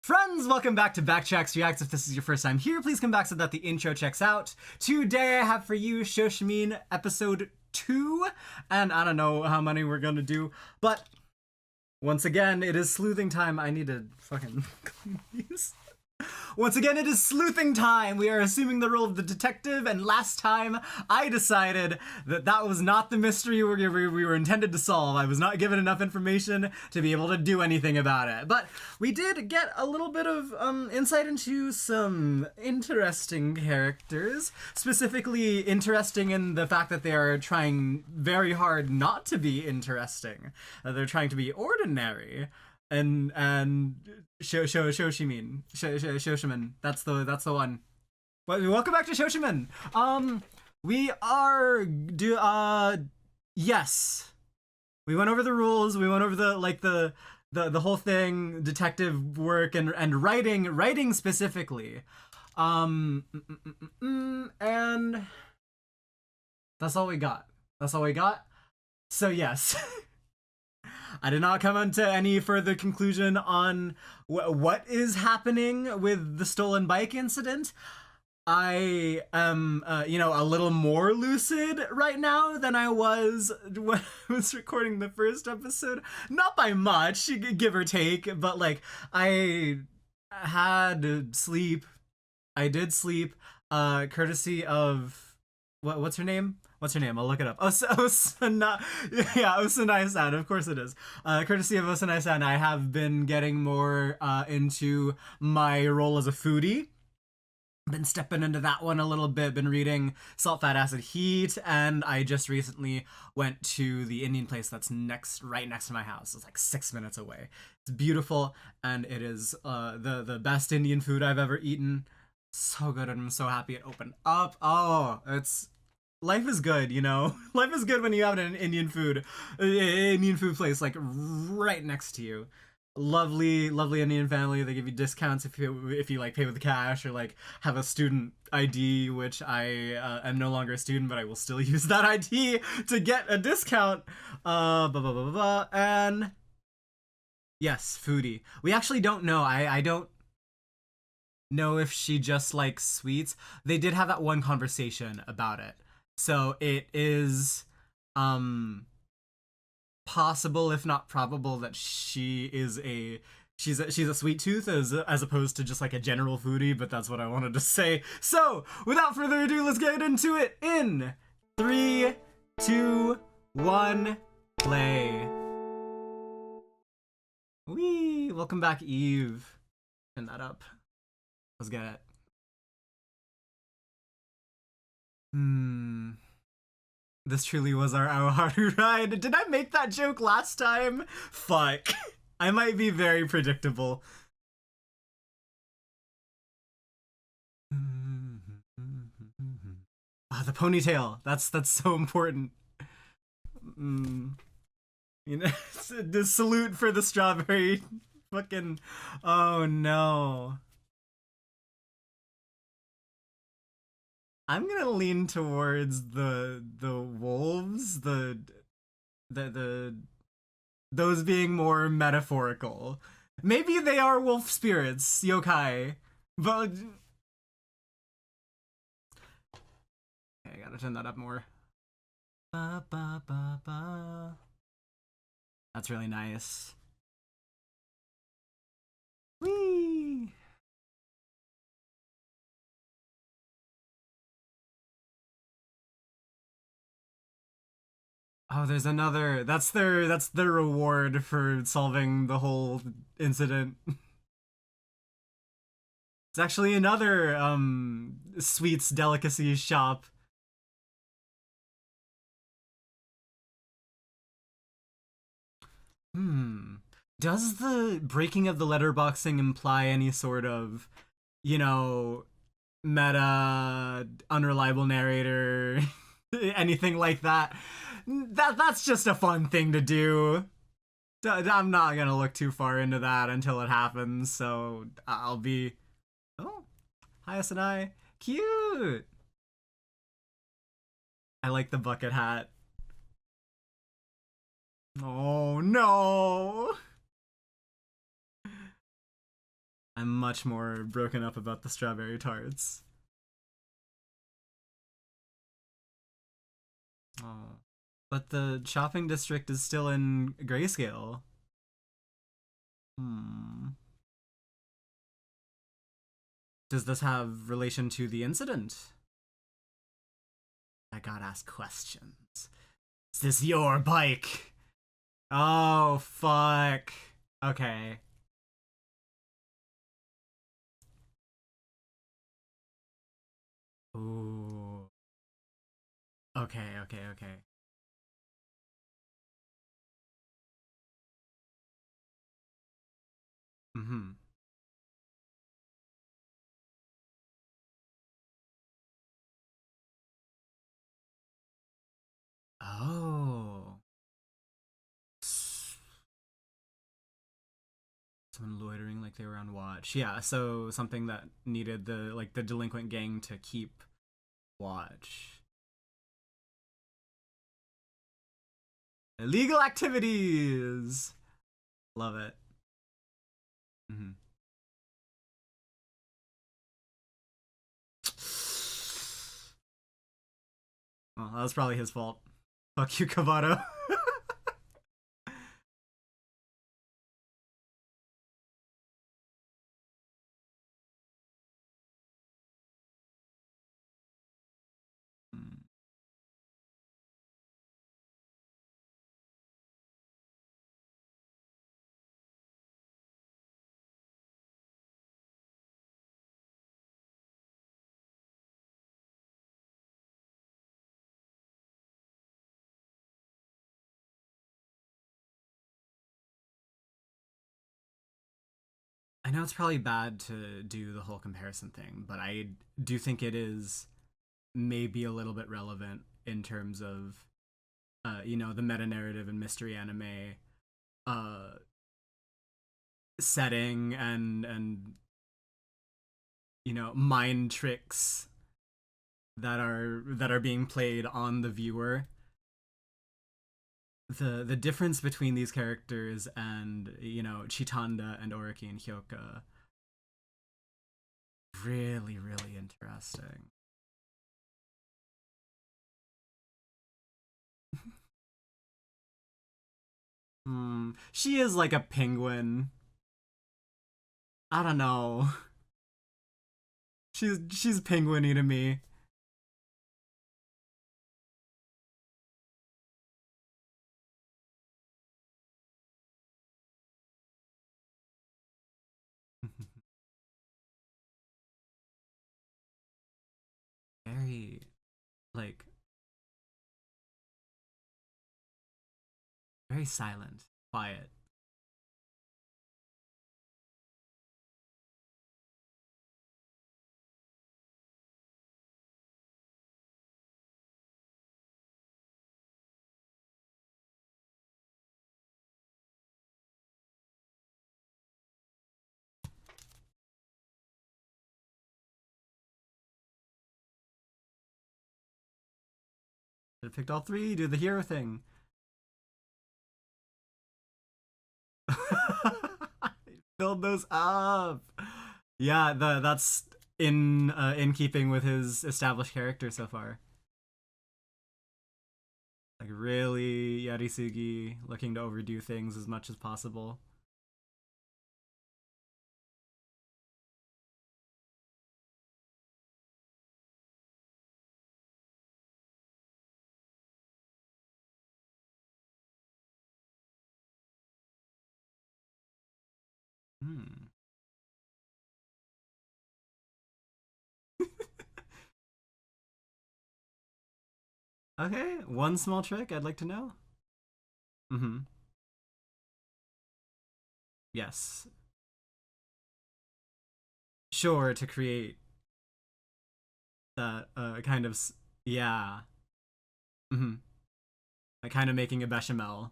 Friends, welcome back to Backtracks Reacts. If this is your first time here, please come back so that the intro checks out. Today I have for you SHOSHIMIN episode 2, and I don't know how many we're gonna do, but once again, it is sleuthing time. I need to fucking clean these. Once again, it is sleuthing time! We are assuming the role of the detective, and last time I decided that that was not the mystery we were intended to solve. I was not given enough information to be able to do anything about it. But we did get a little bit of insight into some interesting characters, specifically interesting in the fact that they are trying very hard not to be interesting. They're trying to be ordinary. And SHOSHIMIN. That's the one. Well, welcome back to SHOSHIMIN. We are yes. We went over the rules. We went over the whole thing, detective work and writing specifically. And that's all we got. So yes. I did not come into any further conclusion on what is happening with the stolen bike incident. I am, a little more lucid right now than I was when I was recording the first episode. Not by much, give or take, but like, I had sleep. I did sleep, courtesy of, what's her name? What's her name? I'll look it up. Osanai-san. Of course it is. Courtesy of Osanai-san, I have been getting more into my role as a foodie. Been stepping into that one a little bit. Been reading Salt, Fat, Acid, Heat, and I just recently went to the Indian place that's right next to my house. It's like 6 minutes away. It's beautiful, and it is the best Indian food I've ever eaten. So good, and I'm so happy it opened up. Oh, life is good, you know? Life is good when you have an Indian food place, like, right next to you. Lovely Indian family. They give you discounts if you like, pay with cash or, like, have a student ID, which I am no longer a student, but I will still use that ID to get a discount. And yes, foodie. We actually don't know. I don't know if she just likes sweets. They did have that one conversation about it. So it is possible, if not probable, that she's a sweet tooth as opposed to just like a general foodie, but that's what I wanted to say. So without further ado, let's get into it in 3, 2, 1, play. Wee! Welcome back, Eve. Turn that up. Let's get it. This truly was our Aoharu ride. Did I make that joke last time? Fuck. I might be very predictable. Ah, the ponytail. That's so important. You know, the salute for the strawberry. Fucking. Oh no. I'm gonna lean towards the wolves, those being more metaphorical. Maybe they are wolf spirits, yokai, but okay, I gotta turn that up more. That's really nice. Whee! Oh, there's another. That's their reward for solving the whole incident. It's actually another sweets delicacies shop. Does the breaking of the letterboxing imply any sort of, meta unreliable narrator, anything like that? That's just a fun thing to do. I'm not gonna look too far into that until it happens, so I'll be... Oh, hi Asanai. Cute! I like the bucket hat. Oh no! I'm much more broken up about the strawberry tarts. Oh. But the shopping district is still in grayscale. Hmm. Does this have relation to the incident? I gotta ask questions. Is this your bike? Oh, fuck. Okay. Ooh. Okay, okay, okay. Mm-hmm. Oh. Someone loitering like they were on watch. Yeah, so something that needed the delinquent gang to keep watch. Illegal activities. Love it. Mm-hmm. Well, that was probably his fault. Fuck you, Cavato. I know it's probably bad to do the whole comparison thing, but I do think it is maybe a little bit relevant in terms of the meta narrative and mystery anime uh setting and mind tricks that are being played on the viewer. The difference between these characters and Chitanda and Oriki and Hyoka, really really interesting. She is like a penguin. I don't know. She's penguiny to me. Very like very silent, quiet. Should have picked all three. Do the hero thing. Build those up. Yeah, that's in keeping with his established character so far. Like really Yarisugi looking to overdo things as much as possible. Hmm. Okay, one small trick I'd like to know. Mm-hmm. Yes. Sure, to create that kind of yeah. Mm-hmm. Like kind of making a bechamel.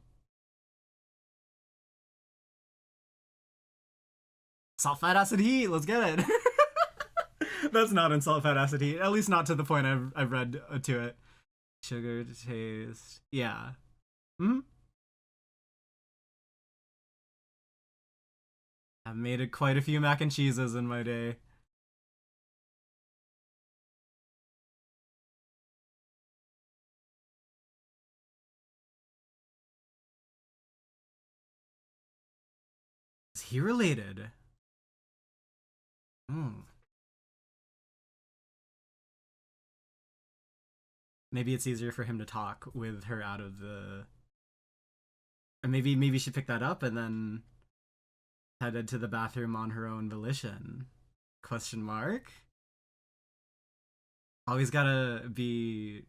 Salt, fat, acid, heat. Let's get it. That's not in salt, fat, acid, heat. At least not to the point I've read to it. Sugar to taste. Yeah. Hmm. I've made quite a few mac and cheeses in my day. Is he related? Hmm. Maybe it's easier for him to talk with her out of the. Or maybe she picked that up and then headed to the bathroom on her own volition. Question mark. Always gotta be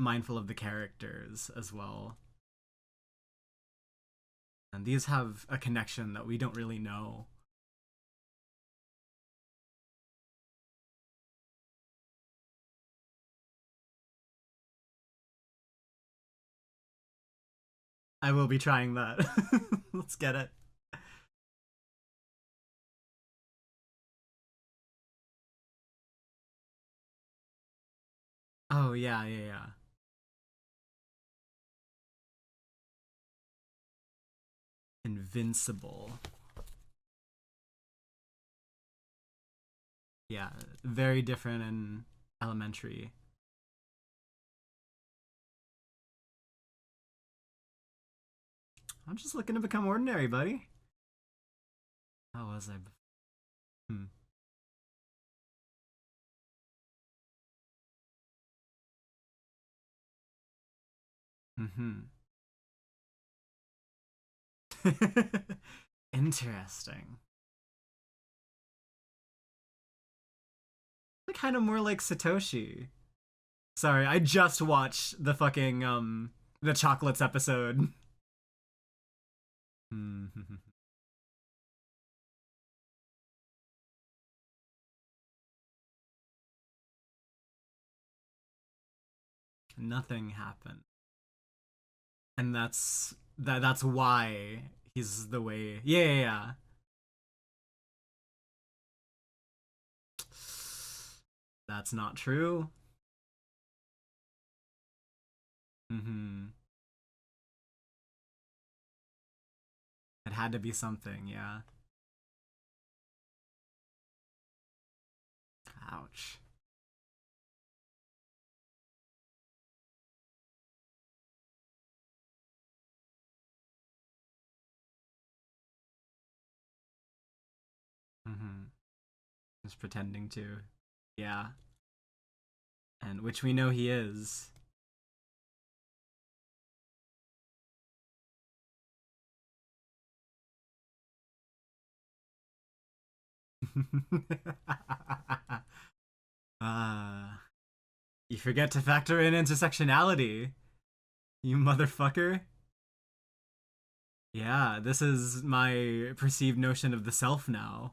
mindful of the characters as well. And these have a connection that we don't really know. I will be trying that. Let's get it. Oh yeah, yeah, yeah. Invincible. Yeah, very different in elementary. I'm just looking to become ordinary, buddy. How was I? Hmm. Mm-hmm. Interesting. Kind of more like Satoshi. Sorry, I just watched the fucking the chocolates episode. Nothing happened. And that's why he's the way. Yeah, yeah, yeah. That's not true. Mm-hmm. It had to be something, yeah. Ouch. Mm-hmm. Just pretending to. Yeah. And which we know he is. uh, you forget to factor in intersectionality, you motherfucker. Yeah, this is my perceived notion of the self now.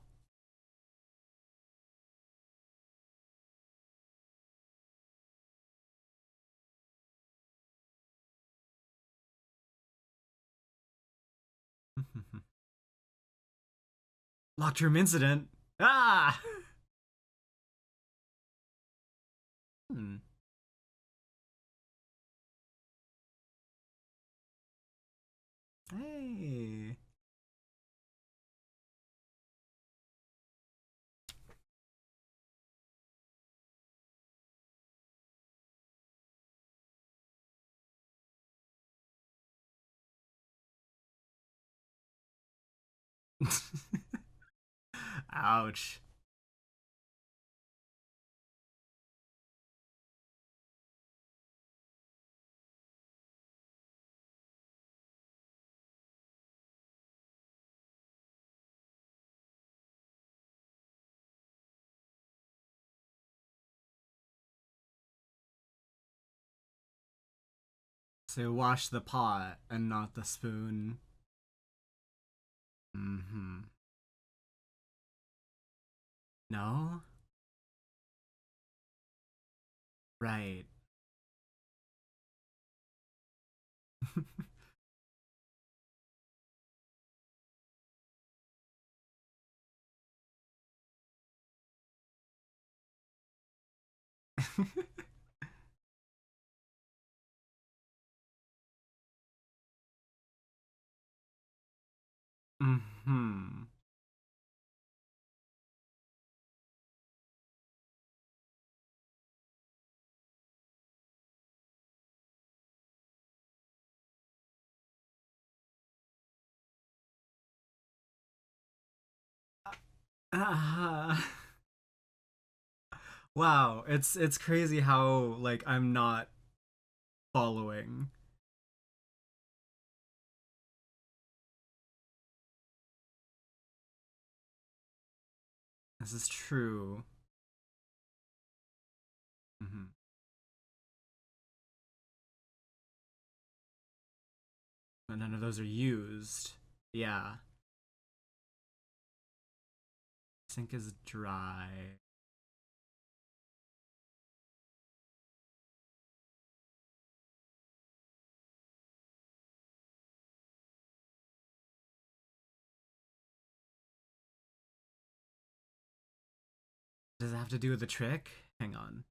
Locked room incident. Ah! Hmm. Hey. Ouch. So wash the pot and not the spoon. Mm-hmm. No? Right. Mm-hmm. Uh, wow, it's crazy how like I'm not following. This is true. Hmm. But none of those are used. Yeah. Sink is dry. Does it have to do with the trick? Hang on.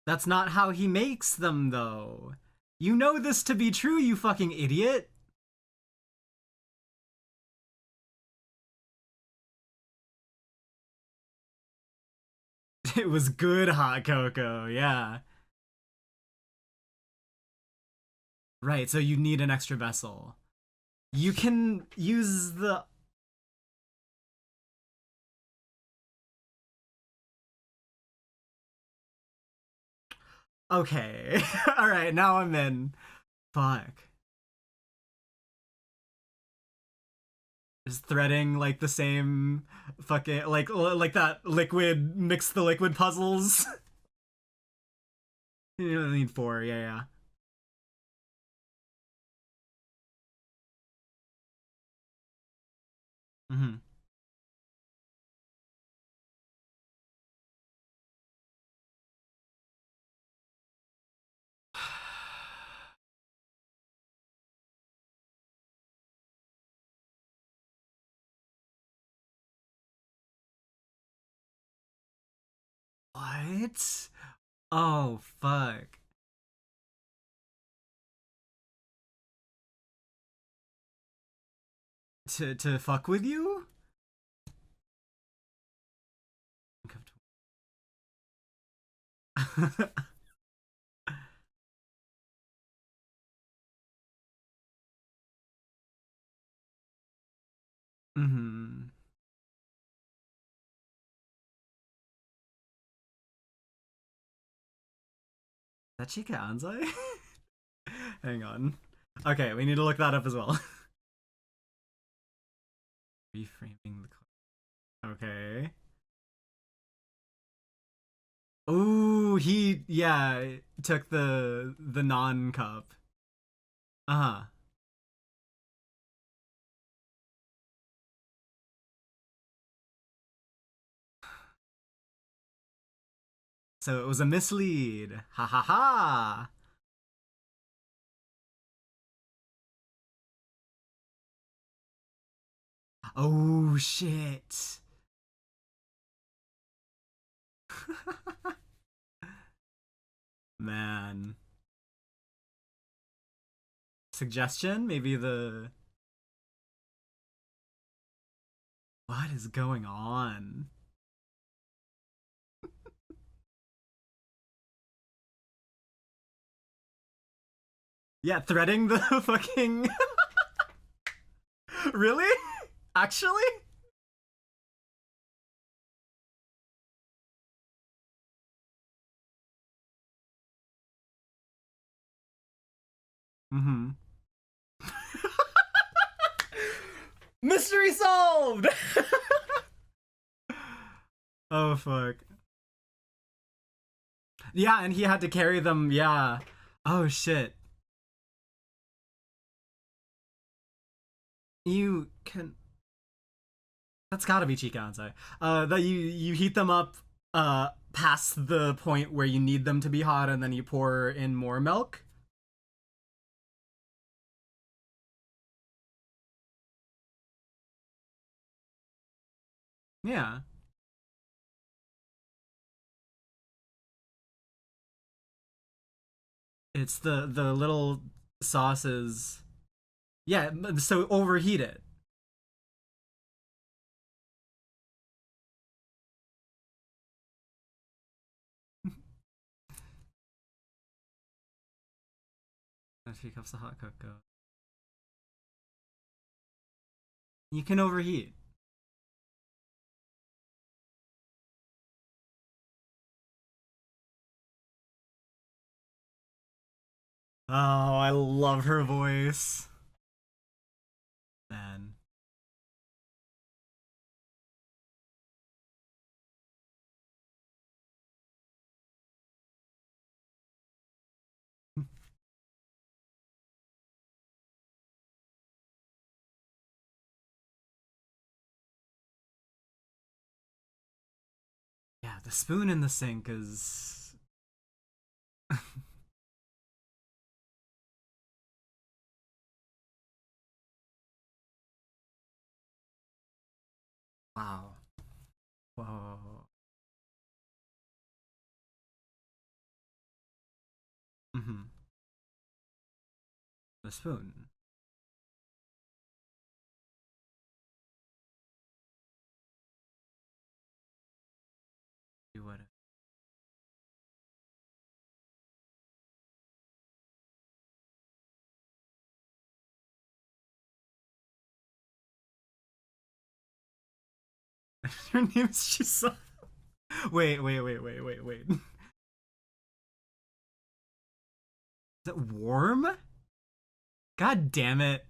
That's not how he makes them, though. You know this to be true, you fucking idiot. It was good hot cocoa, yeah. Right, so you need an extra vessel. You can use the. Okay. Alright, now I'm in. Fuck. Is threading like the same fucking like that liquid mix the liquid puzzles? You only need four, yeah, yeah. Mm-hmm. What? Oh fuck. To fuck with you? Mm-hmm. That Chika Anzai? Hang on. Okay, we need to look that up as well. Reframing the. Okay. Ooh, he yeah took the non cup. Uh huh. So it was a mislead. Ha ha ha. Oh shit. Man. Suggestion? Maybe the. What is going on? Yeah, threading the fucking. Really? Actually? Mm hmm. Mystery solved! Oh fuck. Yeah, and he had to carry them, yeah. Oh shit. You can That's gotta be Chikansai. That you heat them up past the point where you need them to be hot and then you pour in more milk. Yeah. It's the little sauces. Yeah, so overheat it. A few cups of hot cocoa. You can overheat. Oh, I love her voice. Man. Yeah, the spoon in the sink is. Wow. Whoa. Mm-hmm. The spoon. You would. Her name's Shisa. Wait. Is it warm? God damn it.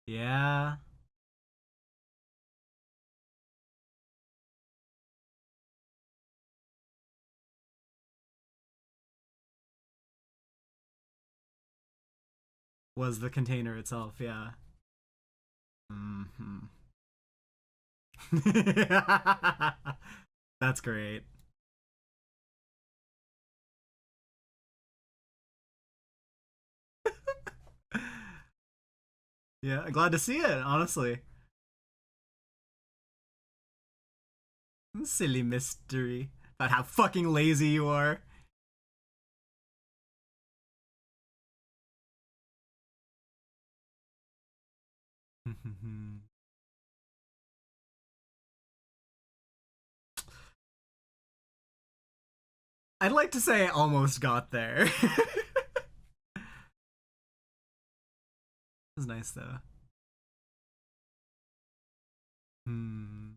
Yeah. Was the container itself, yeah. Mm-hmm. That's great. Yeah, glad to see it, honestly. Silly mystery about how fucking lazy you are. I'd like to say I almost got there. It was nice though. Hmm.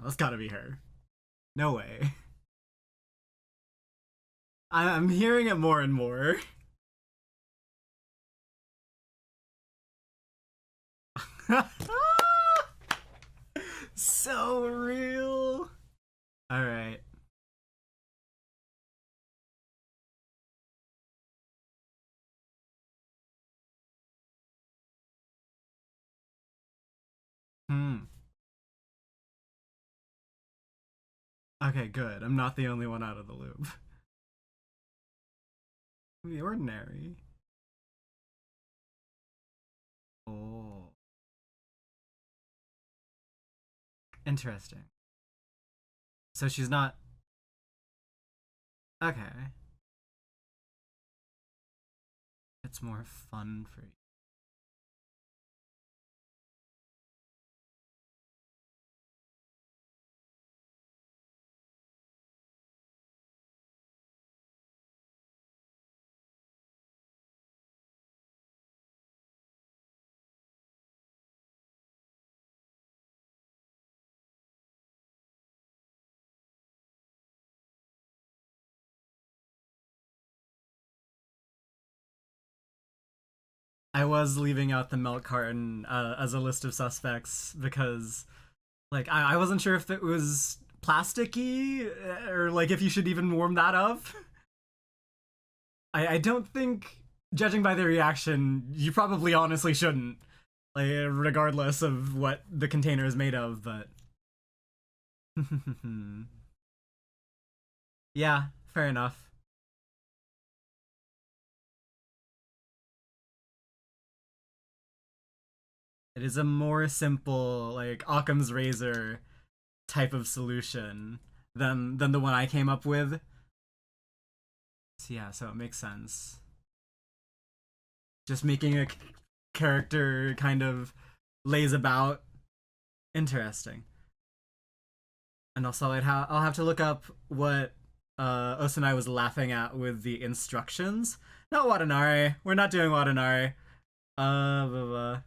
That's gotta be her. No way. I'm hearing it more and more. So real. All right. Hmm. Okay, good. I'm not the only one out of the loop. The ordinary. Oh, interesting. So she's not. Okay. It's more fun for you. I was leaving out the milk carton as a list of suspects because, like, I wasn't sure if it was plasticky or like if you should even warm that up. I don't think, judging by the reaction, you probably honestly shouldn't. Like, regardless of what the container is made of, but. Yeah, fair enough. It is a more simple, like, Occam's razor type of solution than the one I came up with. So yeah, so it makes sense. just making a character kind of lays about. Interesting. And also, I'll have to look up what Osanai was laughing at with the instructions. Not Watanare. We're not doing Watanare. Blah, blah.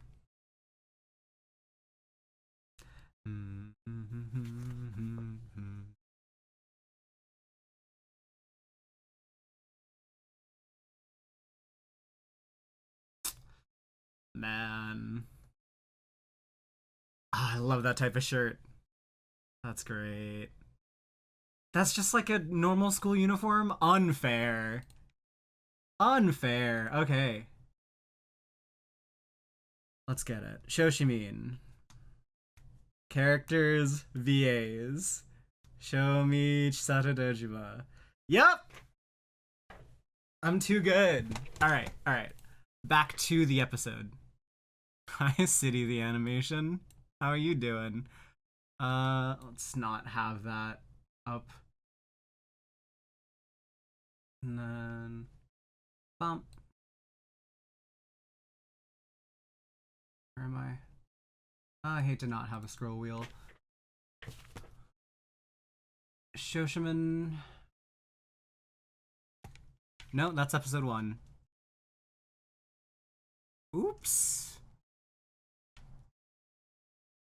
Man. Oh, I love that type of shirt. That's great. That's just like a normal school uniform? Unfair. Unfair. Okay. Let's get it. Shoshimin. Characters, VAs. Show me Chisato Dojima. Yep! I'm too good. Alright, alright. Back to the episode. Hi, City the animation. How are you doing? Let's not have that up. And then bump. Where am I? I hate to not have a scroll wheel. Shoshimin. No, that's episode 1. Oops.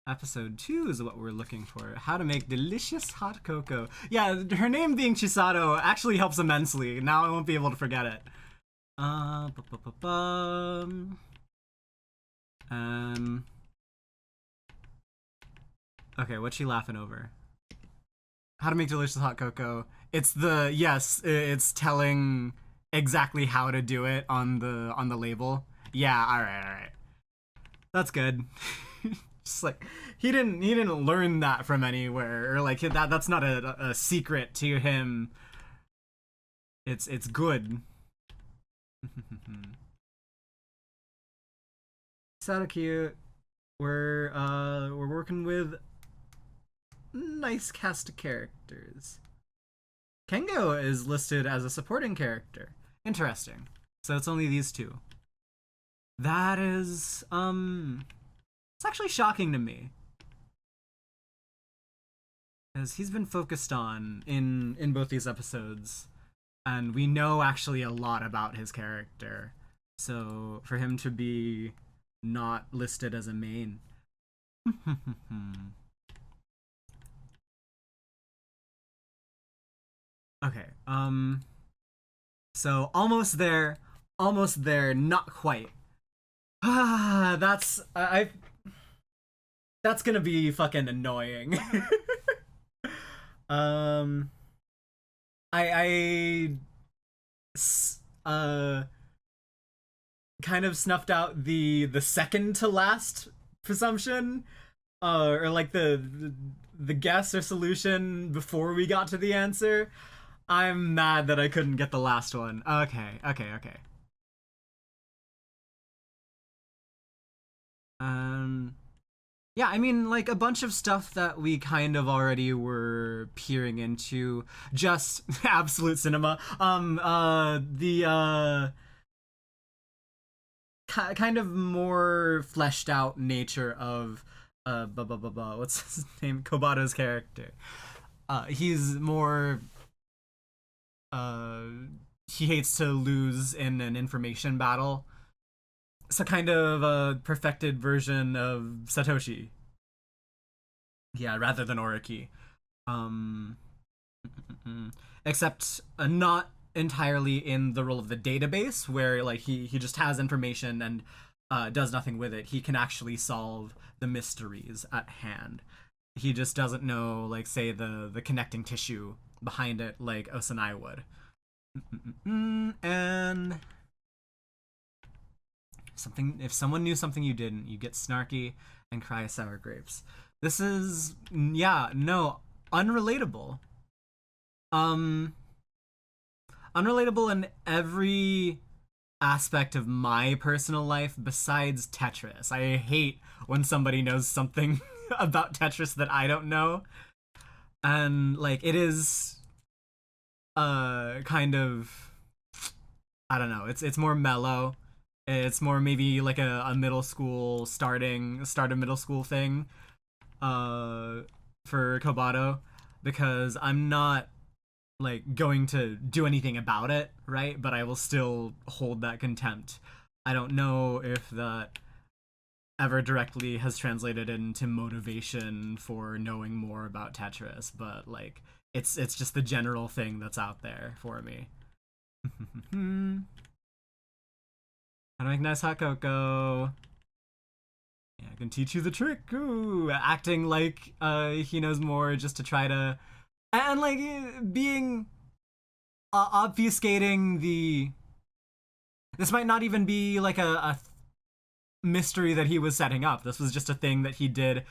Episode 2 is what we're looking for. How to make delicious hot cocoa. Yeah, her name being Chisato actually helps immensely. Now I won't be able to forget it. Okay, what's she laughing over? How to make delicious hot cocoa. It's it's telling exactly how to do it on the label. Yeah, alright. That's good. Just like he didn't learn that from anywhere, or like that's not a secret to him. It's good. So cute. We're working with nice cast of characters. Kengo is listed as a supporting character. Interesting. So it's only these two. That is it's actually shocking to me. Because he's been focused on in both these episodes. And we know actually a lot about his character. So for him to be not listed as a main. Okay, so almost there, not quite. Ah, that's gonna be fucking annoying. um, I kind of snuffed out the second to last presumption, or like the guess or solution before we got to the answer. I'm mad that I couldn't get the last one. Okay. Yeah, I mean, like a bunch of stuff that we kind of already were peering into. Just absolute cinema. The kind of more fleshed out nature of what's his name? Kobato's character. He's more he hates to lose in an information battle. It's a kind of a perfected version of Satoshi. Yeah, rather than Oriki. Um, except not entirely in the role of the database, where like he just has information and does nothing with it. He can actually solve the mysteries at hand. He just doesn't know, like, say the connecting tissue behind it, like Osanai would. And something, if someone knew something you didn't, you get snarky and cry sour grapes. This is, yeah, no, unrelatable. Unrelatable in every aspect of my personal life besides Tetris. I hate when somebody knows something about Tetris that I don't know. And like it is kind of, I don't know, it's more mellow. It's more maybe like a middle school start a middle school thing uh for Kobato, because I'm not like going to do anything about it, right? But I will still hold that contempt. I don't know if that ever directly has translated into motivation for knowing more about Tetris, but like it's just the general thing that's out there for me. How to make nice hot cocoa. Yeah, I can teach you the trick. Ooh, acting like he knows more just to try to, and like being obfuscating the. This might not even be like a mystery that he was setting up. This was just a thing that he did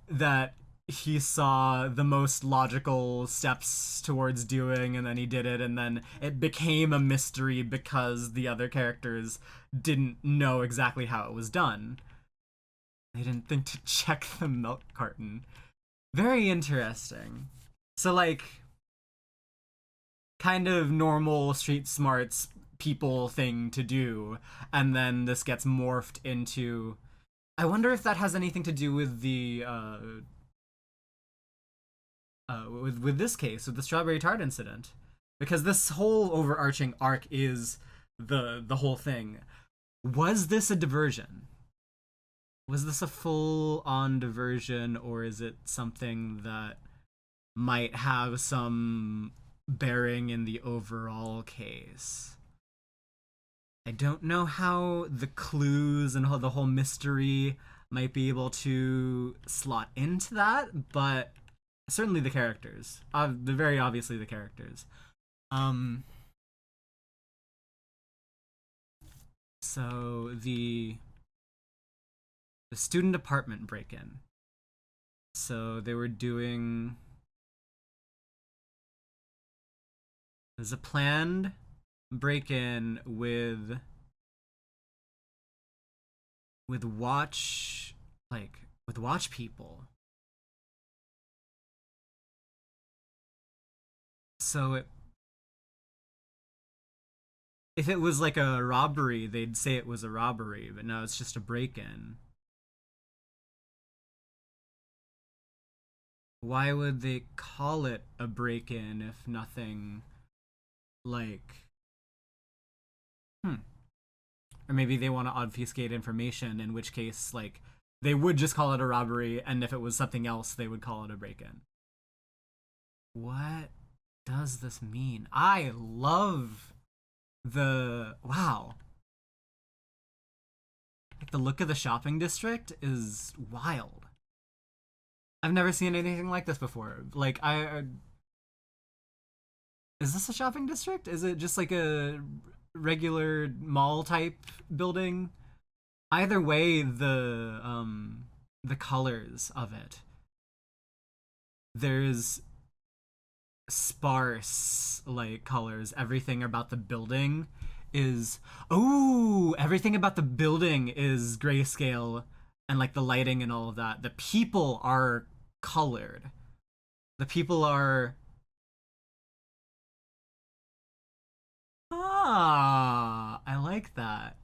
that he saw the most logical steps towards doing, and then he did it, and then it became a mystery because the other characters didn't know exactly how it was done. They didn't think to check the milk carton. Very interesting. So, like, kind of normal street smarts people thing to do, and then this gets morphed into. I wonder if that has anything to do with the with this case, with the strawberry tart incident, because this whole overarching arc is the whole thing. Was this a diversion? Was this a full on diversion, or is it something that might have some bearing in the overall case? I don't know how the clues and how the whole mystery might be able to slot into that, but certainly the characters. The very obviously the characters. Um. So the student apartment break-in. So they were doing. There's a planned break-in with watch with watch people. So if it was like a robbery, they'd say it was a robbery, but now it's just a break-in. Why would they call it a break-in if nothing like hmm. Or maybe they want to obfuscate information, in which case like they would just call it a robbery, and if it was something else they would call it a break-in. What does this mean? I love the wow. Like the look of the shopping district is wild. I've never seen anything like this before. Like I is this a shopping district? Is it just like a regular mall type building? Either way, the colors of it. There's sparse like colors. Everything about the building is everything about the building is grayscale, and like the lighting and all of that. The people are colored. The people are I like that.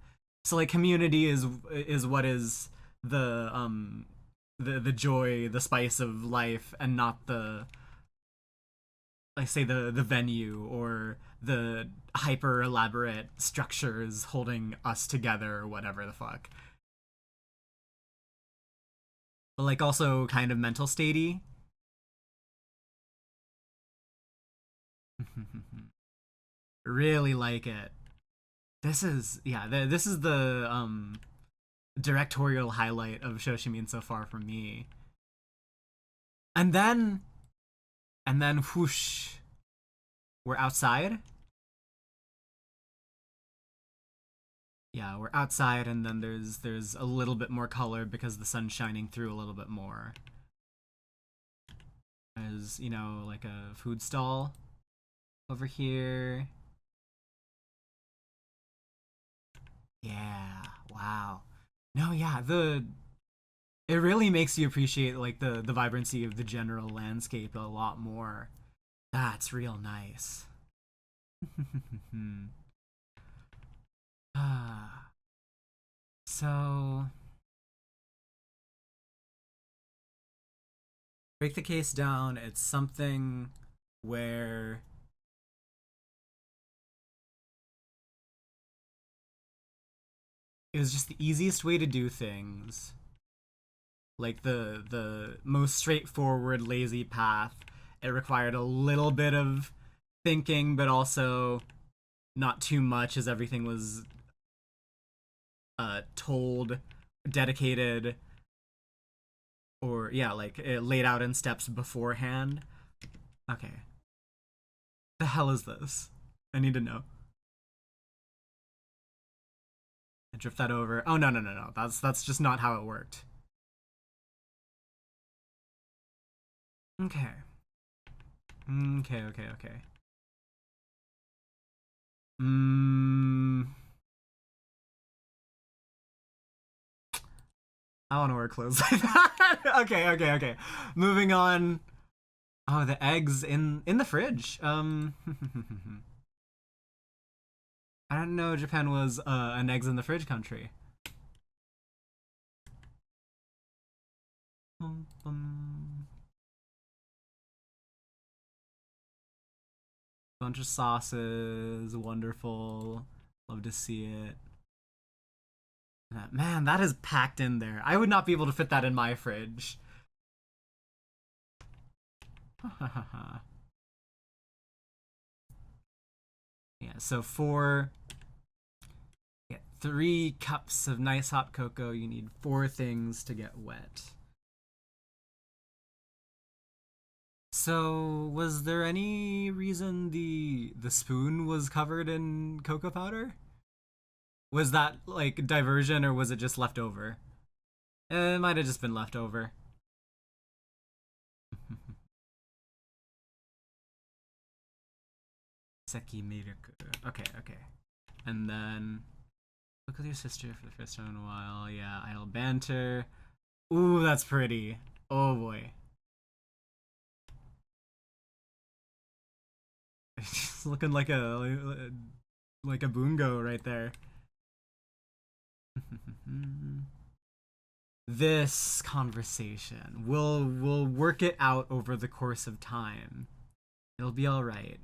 So like community is what is the joy, the spice of life, and not the like say the venue or the hyper elaborate structures holding us together or whatever the fuck. But like also kind of mental statey. Really like it. This is yeah. This is the directorial highlight of Shoshimin so far for me. And then whoosh, we're outside. Yeah, we're outside, and then there's a little bit more color because the sun's shining through a little bit more. There's like a food stall over here. Yeah, wow. No, yeah, the it really makes you appreciate like the vibrancy of the general landscape a lot more. That's real nice. Ah. So break the case down. It's something where it was just the easiest way to do things, like the most straightforward lazy path. It required a little bit of thinking, but also not too much, as everything was told, dedicated, or yeah, like laid out in steps beforehand. Okay, the hell is this? I need to know. I drift that over. Oh no no no no. That's just not how it worked. Okay. Okay okay okay. Mm, I want to wear clothes like that. Okay okay okay. Moving on. Oh, the eggs in the fridge. I didn't know Japan was an eggs in the fridge country. Bunch of sauces, wonderful. Love to see it. Man, that is packed in there. I would not be able to fit that in my fridge. Yeah, so for yeah, 3 cups of nice hot cocoa, you need 4 things to get wet. So, was there any reason the spoon was covered in cocoa powder? Was that like diversion or was it just left over? It might have just been left over. Seki Miruku. Okay, okay. And then look with your sister for the first time in a while. Yeah, idle banter. Ooh, that's pretty. Oh boy. It's looking like a bungo right there. This conversation. We'll work it out over the course of time. It'll be all right.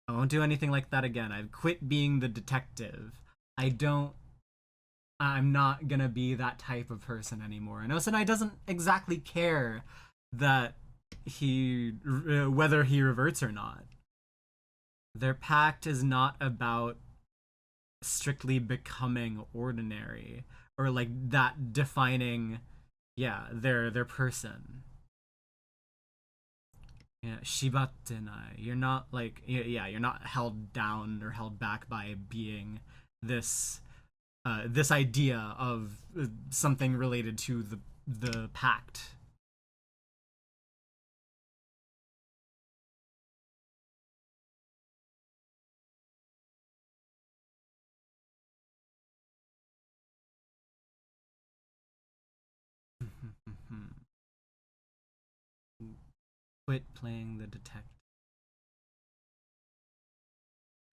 I won't do anything like that again. I've quit being the detective. I don't. I'm not gonna be that type of person anymore. And Osanai doesn't exactly care that whether he reverts or not. Their pact is not about strictly becoming ordinary or like that defining, yeah, their person. Yeah, shibatenai. You're not like yeah, you're not held down or held back by being this this idea of something related to the pact. Quit playing the detective.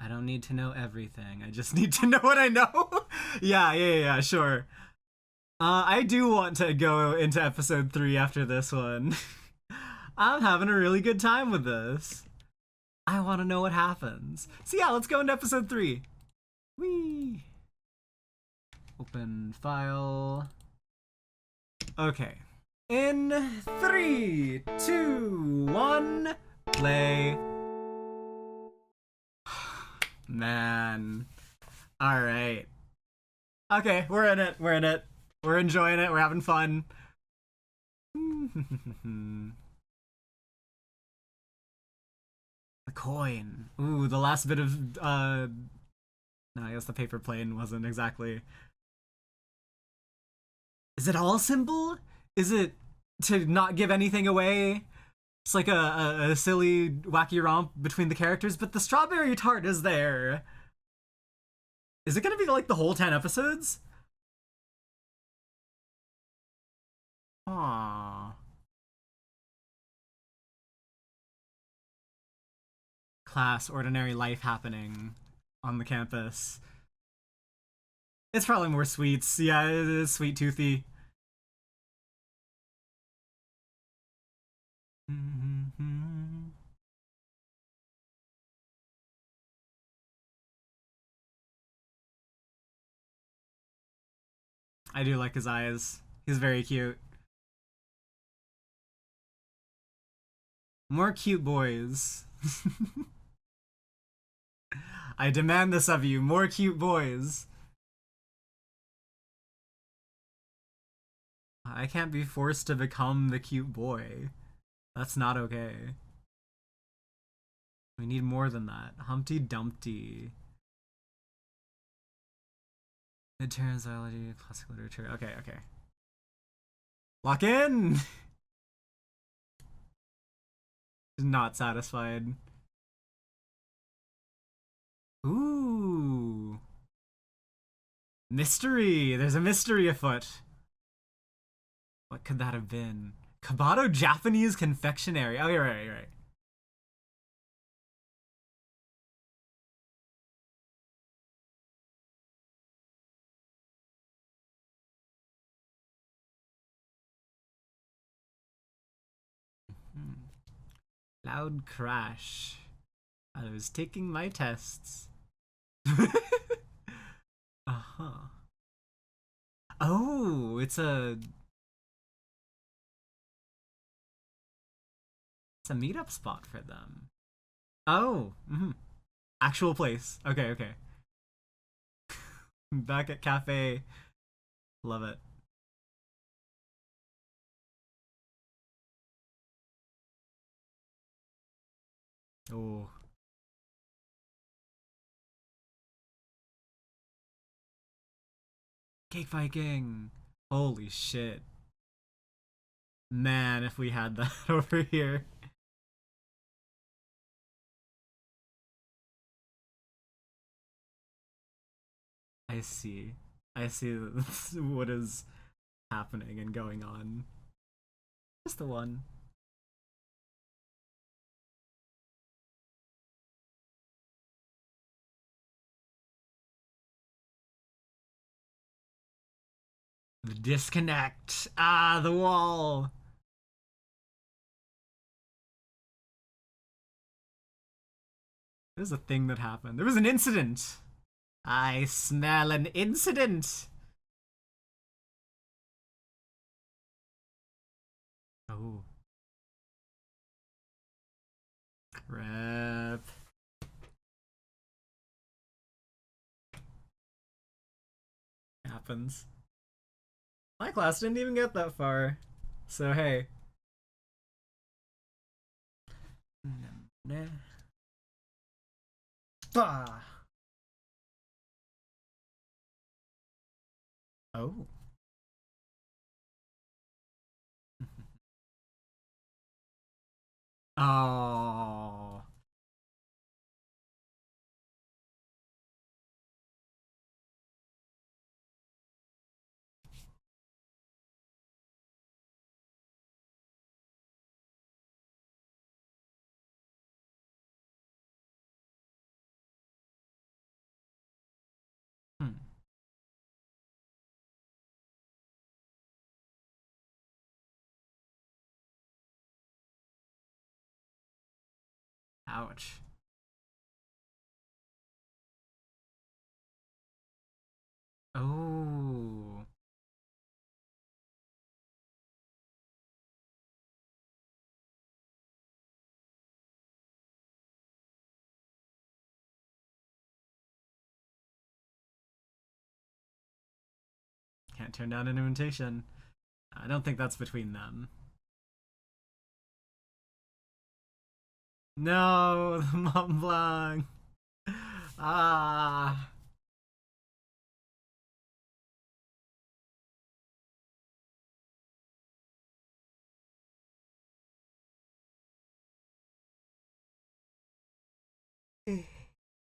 I don't need to know everything. I just need to know what I know. Yeah, sure. I do want to go into episode 3 after this one. I'm having a really good time with this. I want to know what happens. So yeah, let's go into episode 3. Whee! Open file. Okay. In 3, 2, 1, play. Man. Alright. Okay, we're in it. We're in it. We're enjoying it. We're having fun. The coin. Ooh, the last bit of no, I guess the paper plane wasn't exactly. Is it all symbol? Is it to not give anything away? It's like a silly, wacky romp between the characters, but the strawberry tart is there. Is it gonna be like the whole 10 episodes? Aww. Class, ordinary life happening on the campus. It's probably more sweets. Yeah, it is sweet toothy. I do like his eyes. He's very cute. More cute boys. I demand this of you. More cute boys. I can't be forced to become the cute boy. That's not okay. We need more than that. Humpty Dumpty. Midterm zoology, classical literature. Okay, okay. Lock in! Not satisfied. Ooh. Mystery! There's a mystery afoot. What could that have been? Kabato Japanese confectionery. Oh, you're right, you're right. Hmm. Loud crash. I was taking my tests. Uh-huh. Oh, it's a meetup spot for them. Oh, actual place. Okay, okay. Back at cafe. Love it. Oh, cake Viking. Holy shit. Man, if we had that over here. I see. I see what is happening and going on. Just the one. The disconnect. Ah, the wall. There's a thing that happened. There was an incident. I smell an incident. Oh, crap. Happens. My class didn't even get that far. So, hey. Bah. Oh. Oh. Hmm. Ouch. Oh. Can't turn down an invitation. I don't think that's between them. No, the Mont Blanc. Ah.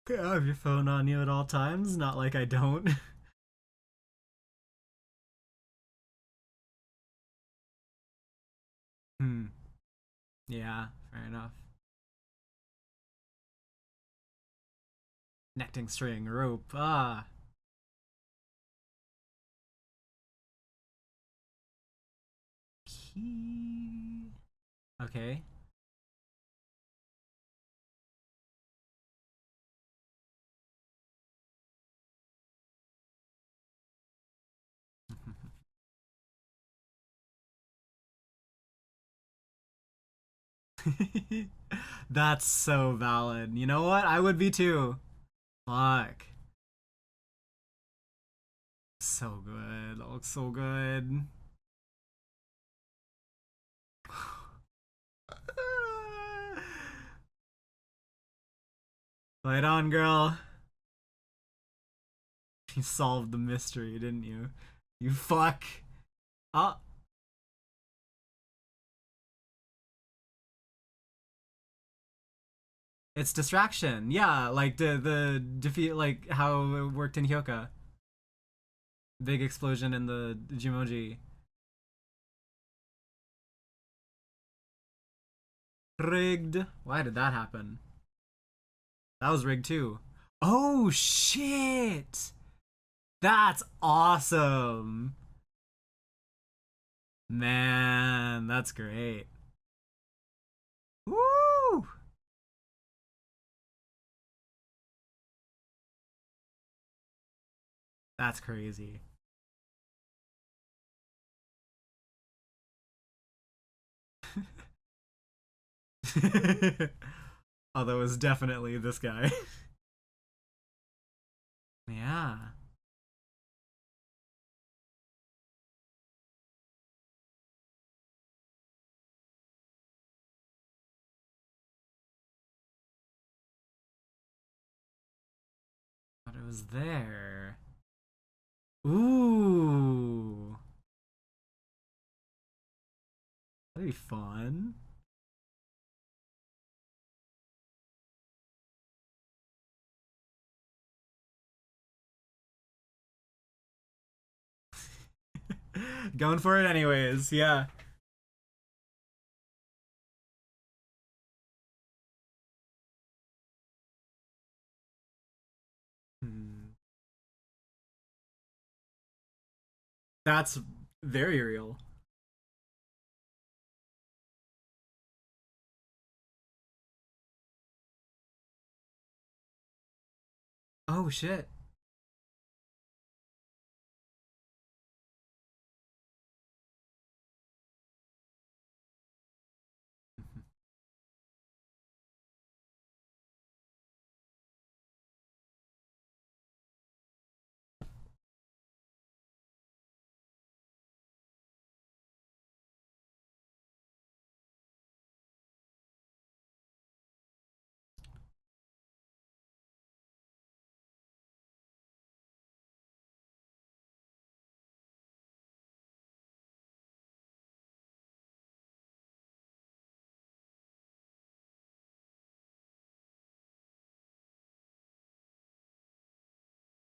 Have your phone on you at all times. Not like I don't. Hmm. Yeah, fair enough. Netting string, rope. Ah. He. Okay. That's so valid. You know what? I would be too. Fuck. So good. That looks so good. Light on, girl. You solved the mystery, didn't you? You fuck. Oh, it's distraction. Yeah, like the defeat, like how it worked in Hyoka. Big explosion in the Jimoji. Rigged. Why did that happen? That was rigged too. Oh shit! That's awesome. Man, that's great. Woo! That's crazy. Although it's definitely this guy. Yeah. But it was there. Ooh. That'd be fun. Going for it anyways, yeah. Hmm. That's very real. Oh shit.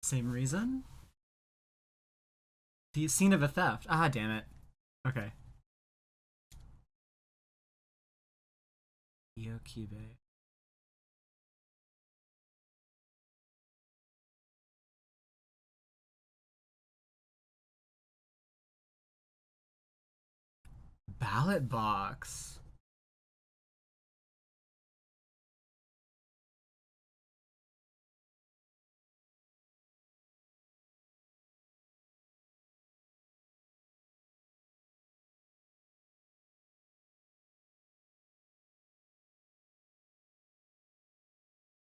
Same reason? The scene of a theft. Ah, damn it. Okay. Yokibe. Ballot box.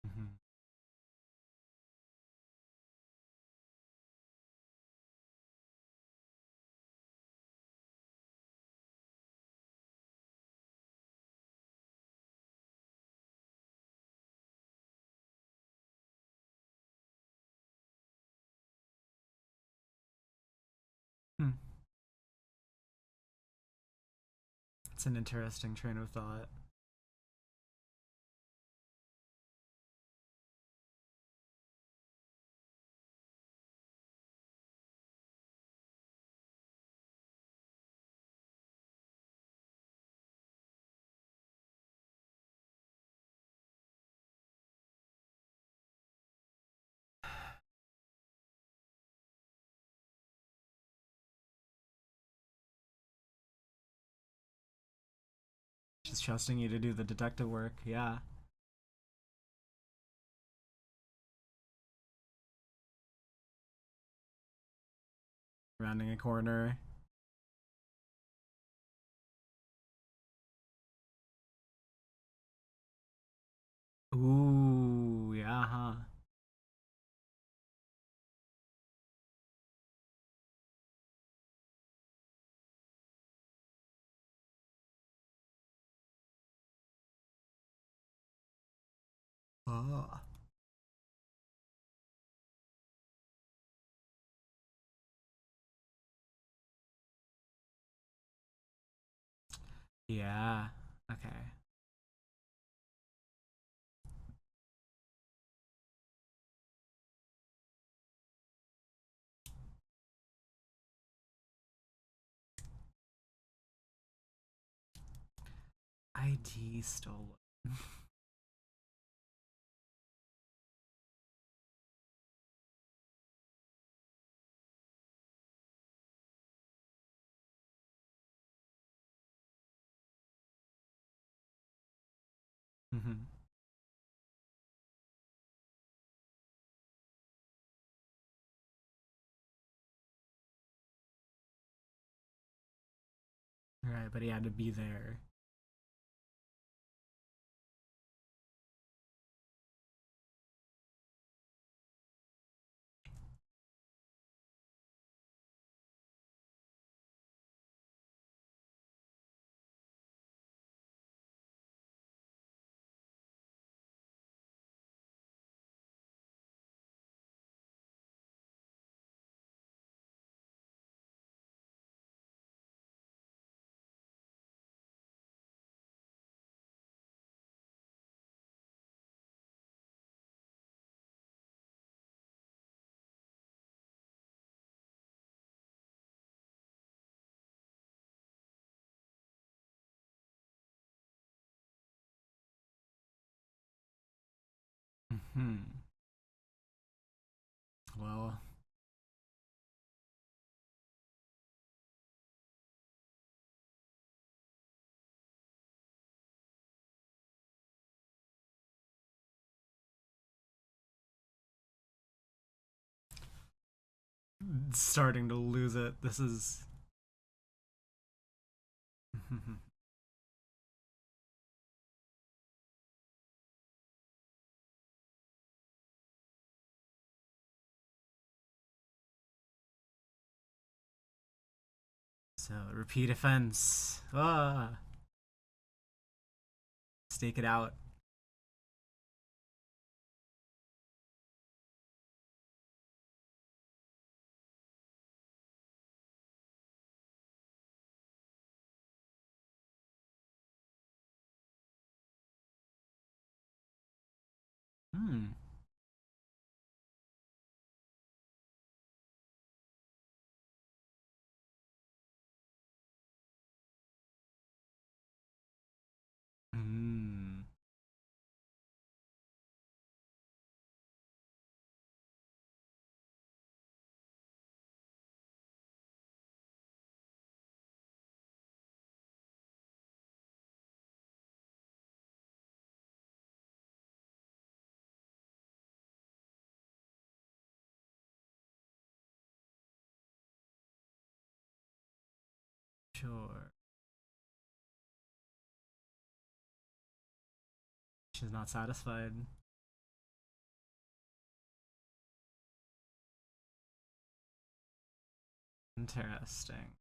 Mhm. Hmm. It's an interesting train of thought. Just trusting you to do the detective work. Yeah. Rounding a corner. Ooh, yeah, huh. Oh. Yeah. Okay. ID stolen. Mhm. Right, but he had to be there. Hmm. Well, starting to lose it. This is. So, repeat offense. Ah. Stake it out. Hmm. Hmm. Sure. She's not satisfied. Interesting.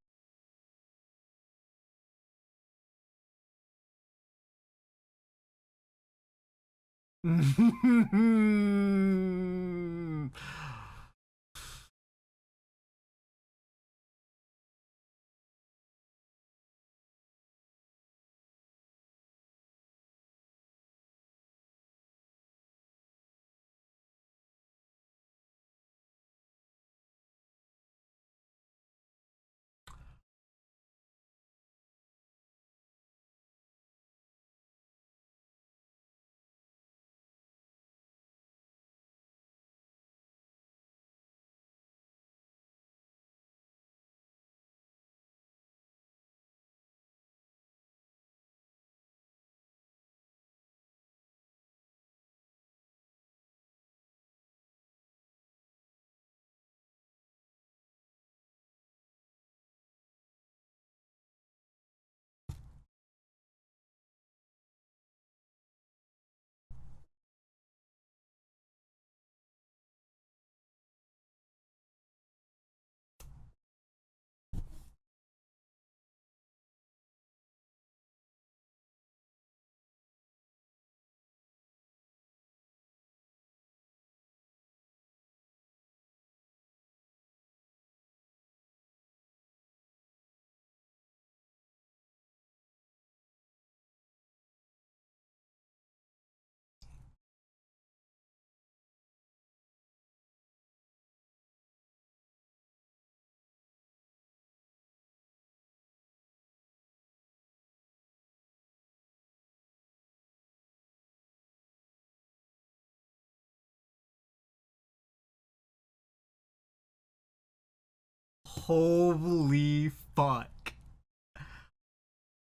Holy fuck.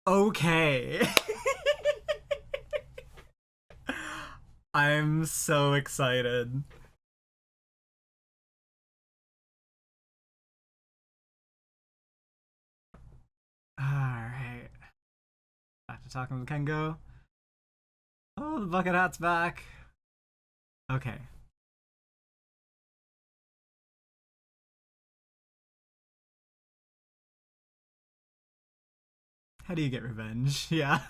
Okay. I'm so excited. Alright. Back to talking with Kengo. Oh, the bucket hat's back. Okay. How do you get revenge? Yeah.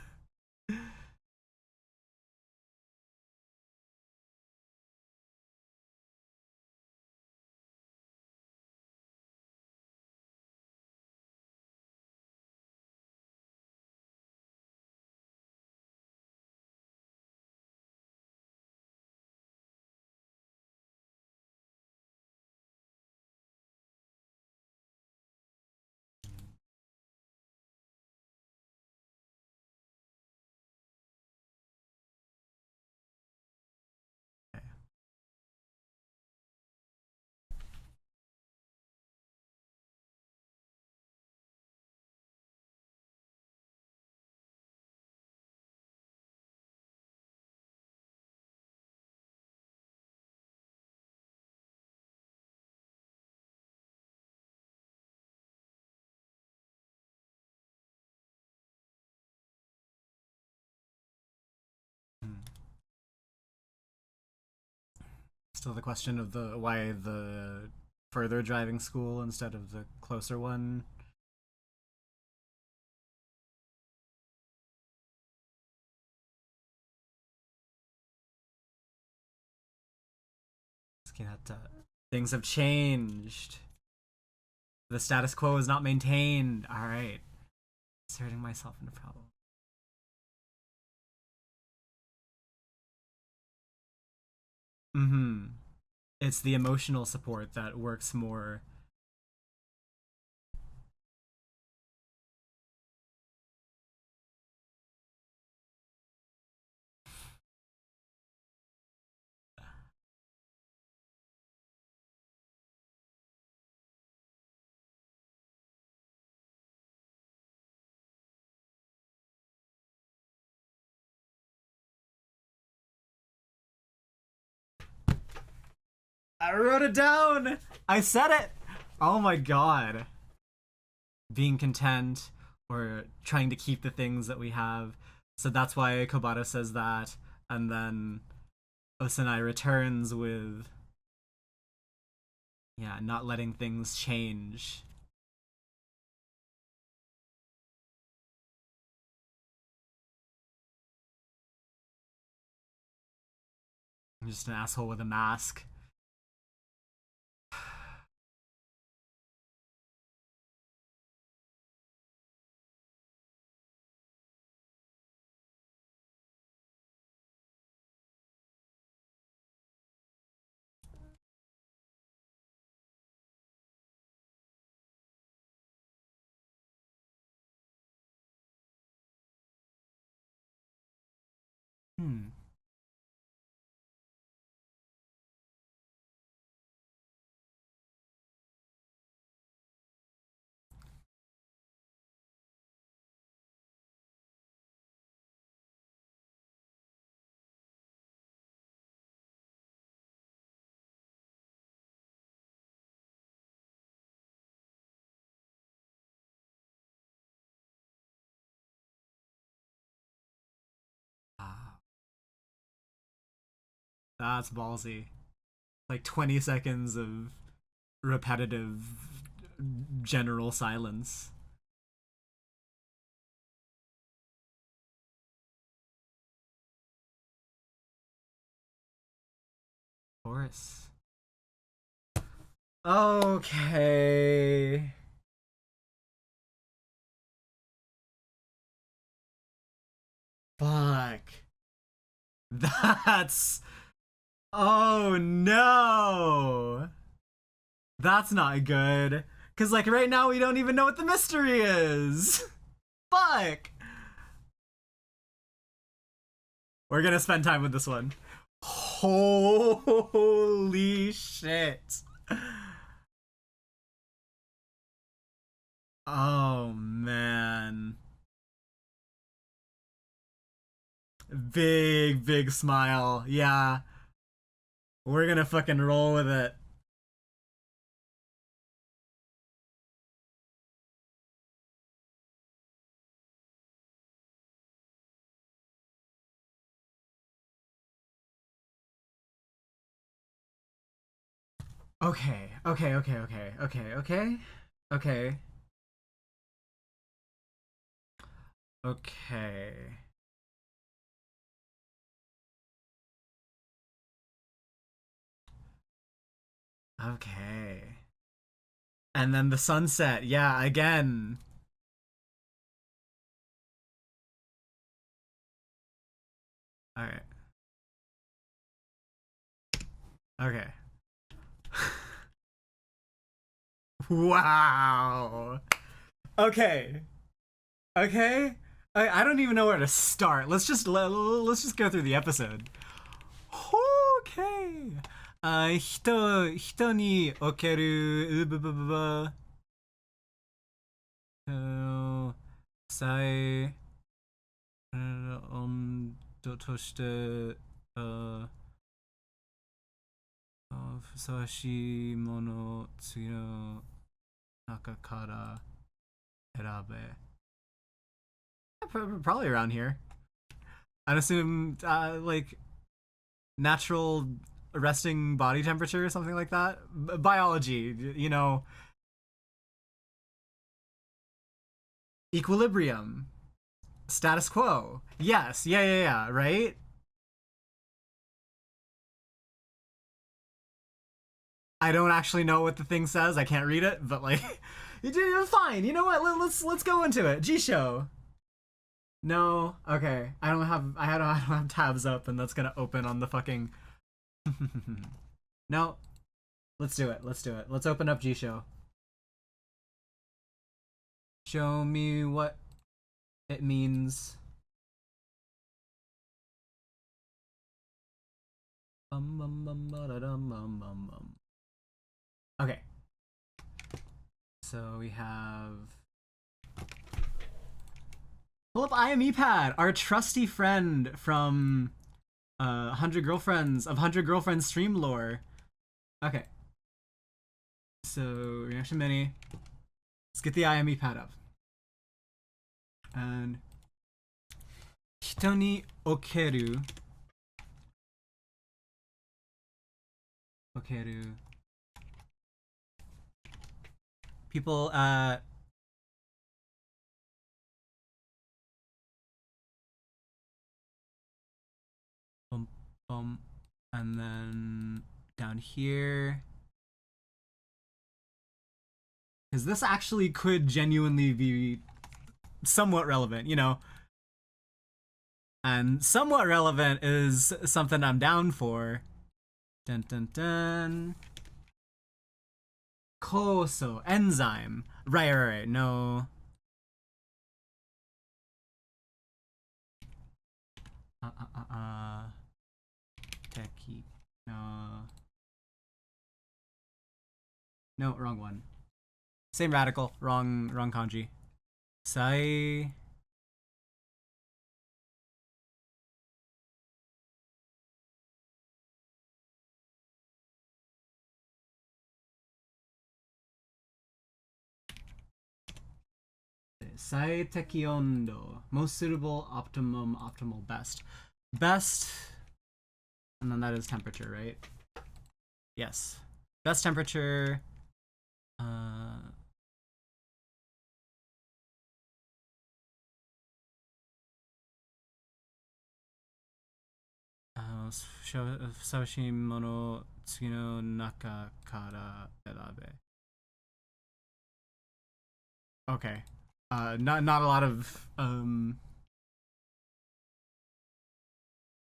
Still the question of the why the further driving school instead of the closer one. Things have changed. The status quo is not maintained. All right. Inserting myself into problem. Mm-hmm. It's the emotional support that works more. I wrote it down. I said it. Oh my god. Being content or trying to keep the things that we have. So that's why Kobato says that, and then Osanai returns with, yeah, not letting things change. I'm just an asshole with a mask. Hmm. Ah, that's ballsy. Like 20 seconds of repetitive general silence. Of course. Okay. Fuck. That's. Oh no. That's not good. Because, like, right now we don't even know what the mystery is. Fuck. We're gonna spend time with this one. Holy shit. Oh man. Big, big smile. Yeah. We're gonna fucking roll with it. Okay, okay, okay, okay, okay, okay, okay, okay, okay. And then the sunset. Yeah, again. All right. Okay. Wow. Okay. Okay. I don't even know where to start. Let's just go through the episode. Okay. 人におけるうぶぶぶぶ最温度としてふさわしいものを次の中から選べ。Probably around here. I'd assume like natural resting body temperature or something like that. Biology, you know, equilibrium, status quo. Yes, yeah, yeah, yeah, right? I don't actually know what the thing says. I can't read it, but like, you're fine. You know what? Let's go into it. G show. No, okay. I don't have tabs up, and that's gonna open on the fucking. No, let's do it. Let's do it. Let's open up G show. Show me what it means. Okay, so we have pull up IME pad, our trusty friend from 100 Girlfriends of 100 Girlfriends stream lore. Okay, so reaction mini. Let's get the IME pad up. And 人におけるpeople at bum, bum, and then down here, because this actually could genuinely be somewhat relevant, you know. And somewhat relevant is something I'm down for. Dun dun dun. Koso enzyme. Right. No. Teki. No. No, wrong one. Same radical. Wrong kanji. Sai. Sai teki ondo. Most suitable, optimal, best. Best. And then that is temperature, right? Yes. Best temperature. Sashimono tsugi no naka kara elabe. Okay. Not a lot of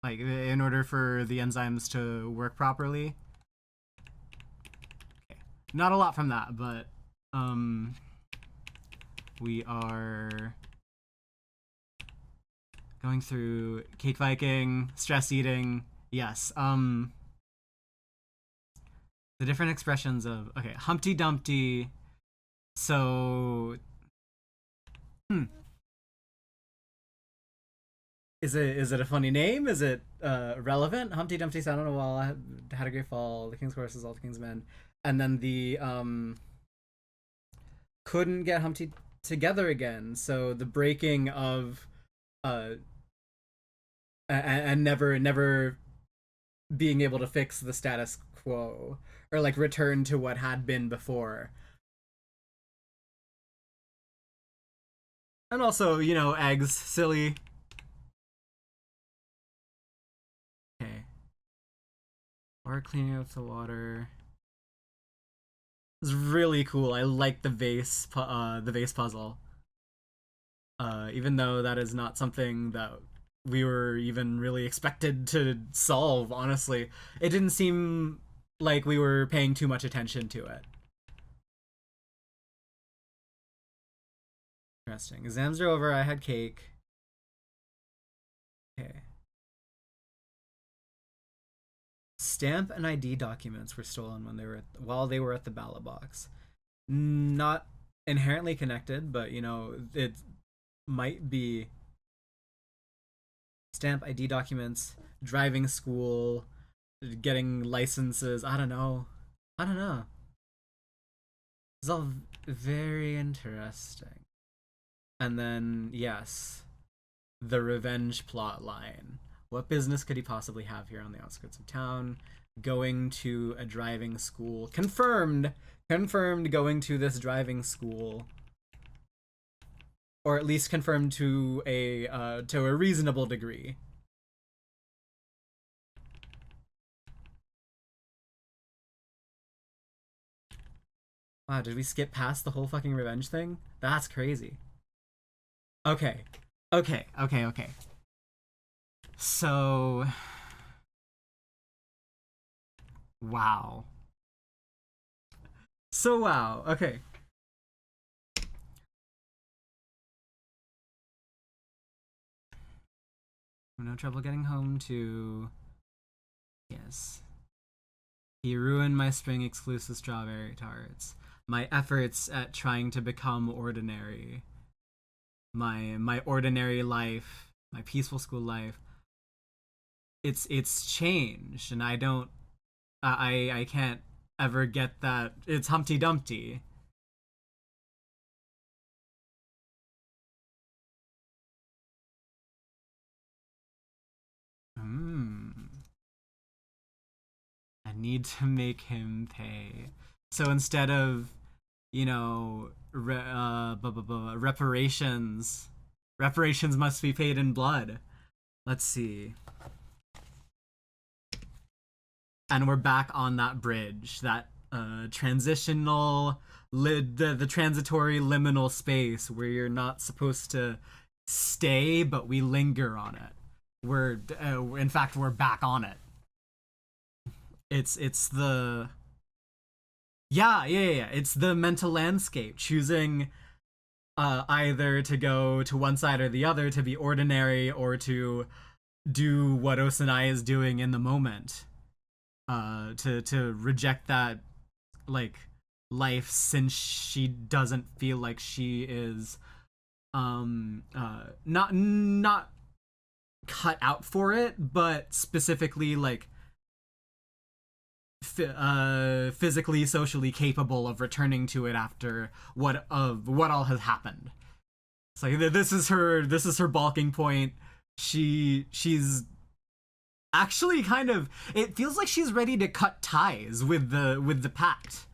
like in order for the enzymes to work properly. Okay. Not a lot from that, but we are going through cake Viking, stress eating. Yes. The different expressions of okay, Humpty Dumpty. So Hmm. Is it a funny name? Is it relevant? Humpty Dumpty sat on a wall, had a great fall. The king's horses, all the king's men, and then the couldn't get Humpty together again. So the breaking of uh and never being able to fix the status quo or like return to what had been before. And also, eggs, silly. Okay. Or cleaning up the water. It's really cool. I like the vase puzzle. Even though that is not something that we were even really expected to solve, honestly. It didn't seem like we were paying too much attention to it. Interesting. Exams are over. I had cake. Okay. Stamp and ID documents were stolen while they were at the ballot box. Not inherently connected, but it might be stamp ID documents, driving school, getting licenses. I don't know. I don't know. It's all very interesting. And then, yes, the revenge plot line. What business could he possibly have here on the outskirts of town? Going to a driving school. Confirmed. Confirmed going to this driving school. Or at least confirmed to a reasonable degree. Wow, did we skip past the whole fucking revenge thing? That's crazy. Okay. Okay, okay, okay. So, wow. So wow. Okay. No trouble getting home to. Yes. He ruined my spring exclusive strawberry tarts. My efforts at trying to become ordinary. My ordinary life, my peaceful school life. It's changed, and I can't ever get that. It's Humpty Dumpty. Hmm. I need to make him pay. So instead of, reparations, reparations must be paid in blood. Let's see. And we're back on that bridge, that transitional, the transitory liminal space where you're not supposed to stay, but we linger on it. In fact, we're back on it. It's the yeah. It's the mental landscape choosing either to go to one side or the other, to be ordinary or to do what Osanai is doing in the moment. To reject that like life since she doesn't feel like she is not cut out for it, but specifically like physically, socially capable of returning to it after what all has happened. It's like this is her balking point. She's actually kind of, it feels like she's ready to cut ties with the pact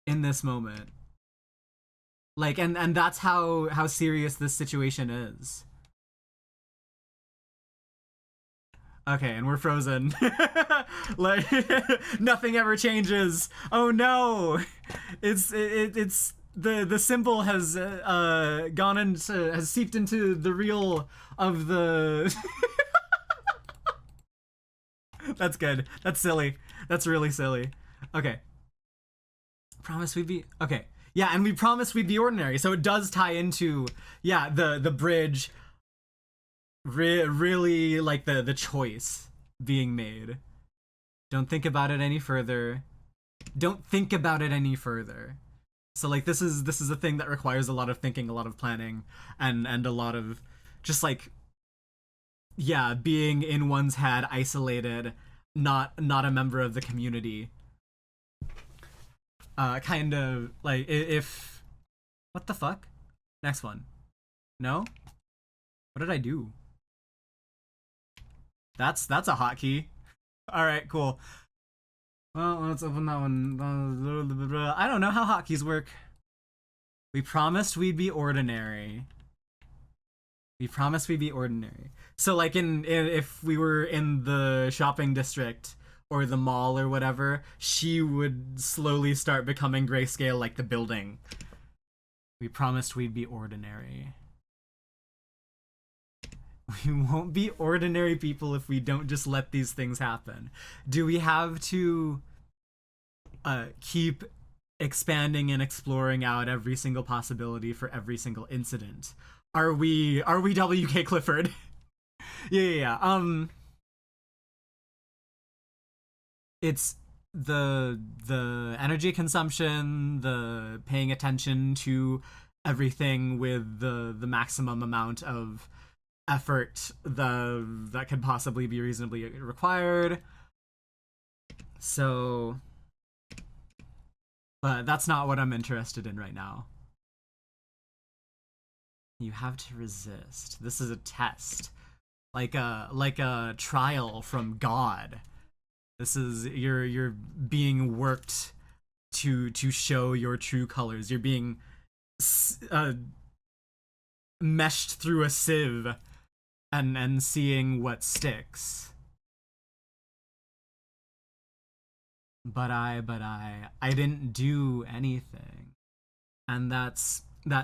in this moment. Like, and that's how serious this situation is. Okay, and we're frozen. Like nothing ever changes. Oh no, it's the symbol has gone into has seeped into the real of the. That's good. That's silly. That's really silly. Okay. Promise we'd be okay. Yeah, and we promised we'd be ordinary. So it does tie into the bridge. Really like the choice being made. Don't think about it any further. Don't think about it any further. So like this is a thing that requires a lot of thinking, a lot of planning, and a lot of just like, yeah, being in one's head, isolated, not a member of the community. Kind of like if what the fuck? Next one. No? What did I do? That's a hotkey. All right, cool. Well, let's open that one. I don't know how hotkeys work. We promised we'd be ordinary. We promised we'd be ordinary. So, like, if we were in the shopping district or the mall or whatever, she would slowly start becoming grayscale like the building. We promised we'd be ordinary. We won't be ordinary people if we don't just let these things happen. Do we have to keep expanding and exploring out every single possibility for every single incident? Are we WK Clifford? Yeah. It's the energy consumption, the paying attention to everything with the maximum amount of effort that could possibly be reasonably required. So, but that's not what I'm interested in right now. You have to resist. This is a test, like a trial from God. This is you're being worked to show your true colors. You're being meshed through a sieve and seeing what sticks. But I didn't do anything. And that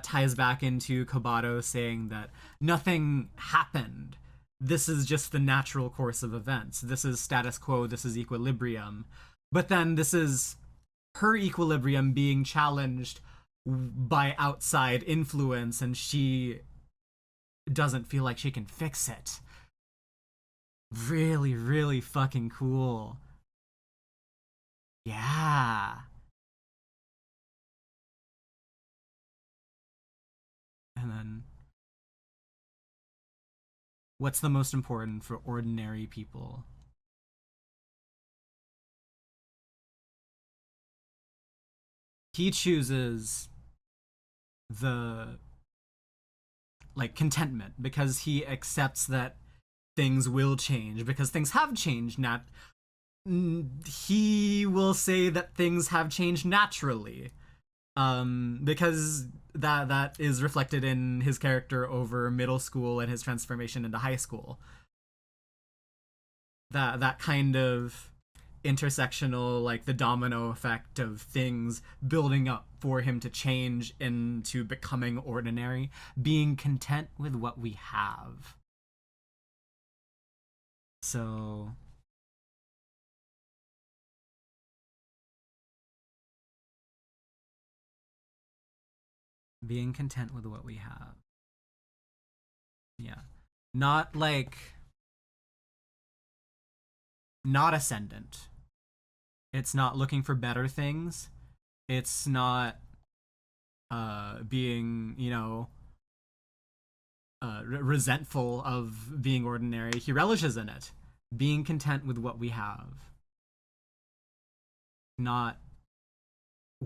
ties back into Kobato saying that nothing happened. This is just the natural course of events. This is status quo, this is equilibrium. But then this is her equilibrium being challenged by outside influence, and she doesn't feel like she can fix it. Really, really fucking cool. Yeah. And then, what's the most important for ordinary people? He chooses the like contentment because he accepts that things will change, because things have changed. Not he will say that things have changed naturally, because that is reflected in his character over middle school and his transformation into high school. That kind of intersectional, like the domino effect of things building up for him to change into becoming ordinary, being content with what we have. So being content with what we have. Yeah. Not like not ascendant. It's not looking for better things. It's not being, resentful of being ordinary. He relishes in it. Being content with what we have. Not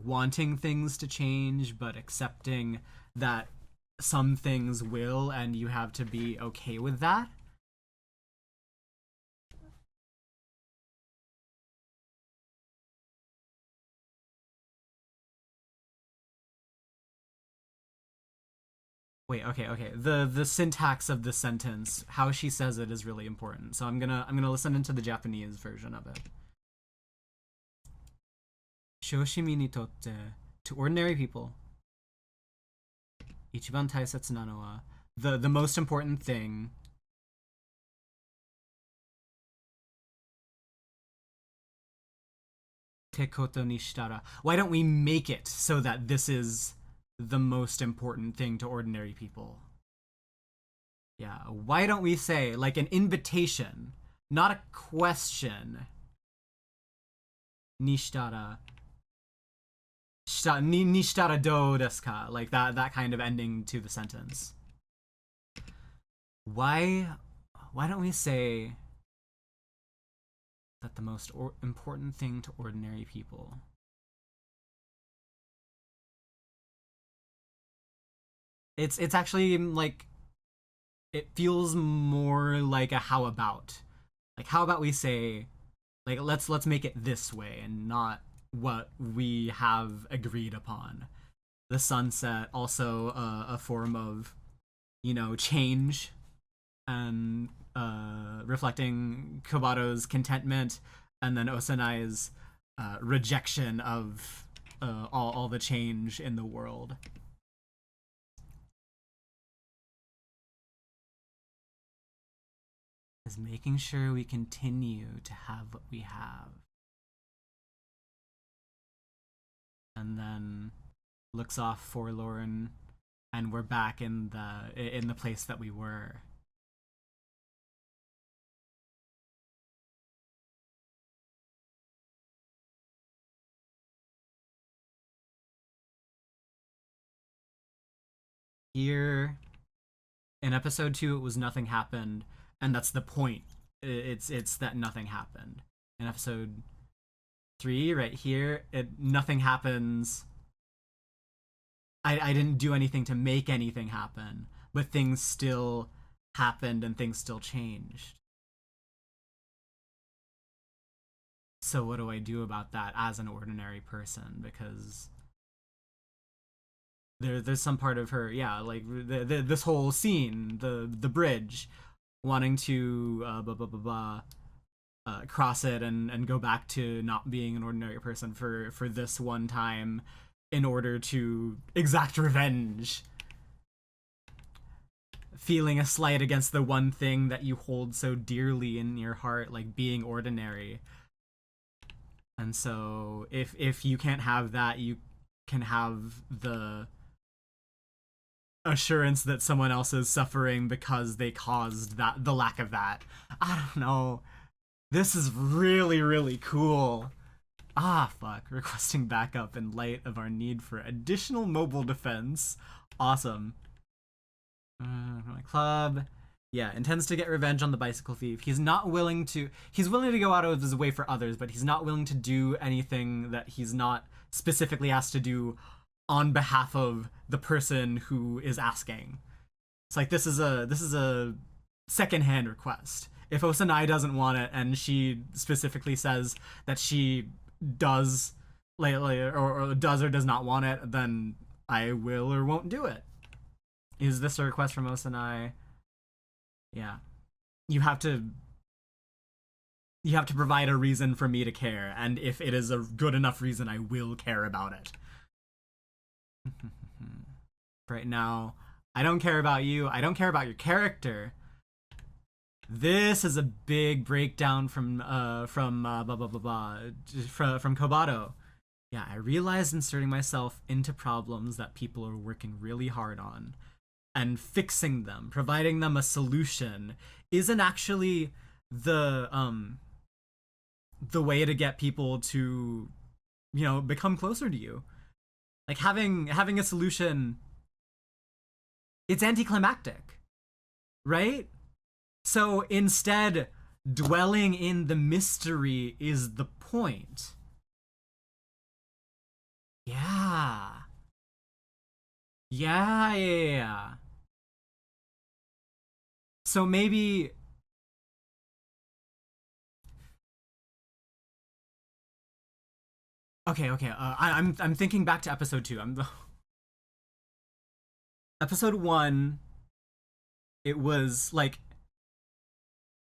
wanting things to change, but accepting that some things will, and you have to be okay with that. Wait, okay. The syntax of the sentence, how she says it, is really important. So I'm gonna listen into the Japanese version of it. Shoshimi ni totte, to ordinary people, ichiban taisetsu nano wa, the most important thing, te koto ni shitara. Why don't we make it so that this is the most important thing to ordinary people? Yeah, why don't we say like an invitation, not a question? Nishtara. nishitara do desu ka? Like that kind of ending to the sentence. Why don't we say that the most important thing to ordinary people it's actually like it feels more like a how about. Like how about we say like let's make it this way and not what we have agreed upon. The sunset also a form of change and reflecting Kobaro's contentment, and then Osanai's rejection of all the change in the world. Is making sure we continue to have what we have. And then looks off forlorn, and we're back in the place that we were. Here in episode 2 it was nothing happened, and that's the point. It's that nothing happened. In episode 3 right here, nothing happens. I didn't do anything to make anything happen, but things still happened and things still changed. So what do I do about that as an ordinary person? Because there's some part of her, yeah, like this whole scene, the bridge, wanting to blah blah blah blah cross it and go back to not being an ordinary person for this one time in order to exact revenge, feeling a slight against the one thing that you hold so dearly in your heart, like being ordinary. And so if you can't have that, you can have the assurance that someone else is suffering because they caused the lack of that. I don't know. This is really, really cool. Ah, fuck. Requesting backup in light of our need for additional mobile defense. Awesome. My club. Yeah, intends to get revenge on the bicycle thief. He's willing to go out of his way for others, but he's not willing to do anything that he's not specifically asked to do on behalf of the person who is asking. It's like this is a secondhand request. If Osanai doesn't want it and she specifically says that she does or does or does not want it, then I will or won't do it. Is this a request from Osanai? Yeah. You have to provide a reason for me to care, and if it is a good enough reason, I will care about it. Right now, I don't care about you. I don't care about your character. This is a big breakdown from blah blah blah blah from Kobato. Yeah, I realized inserting myself into problems that people are working really hard on and fixing them, providing them a solution, isn't actually the way to get people to become closer to you. Like having a solution, it's anticlimactic, right? So instead, dwelling in the mystery is the point. Yeah. Yeah. So maybe okay. I'm thinking back to episode 2. Episode 1. It was like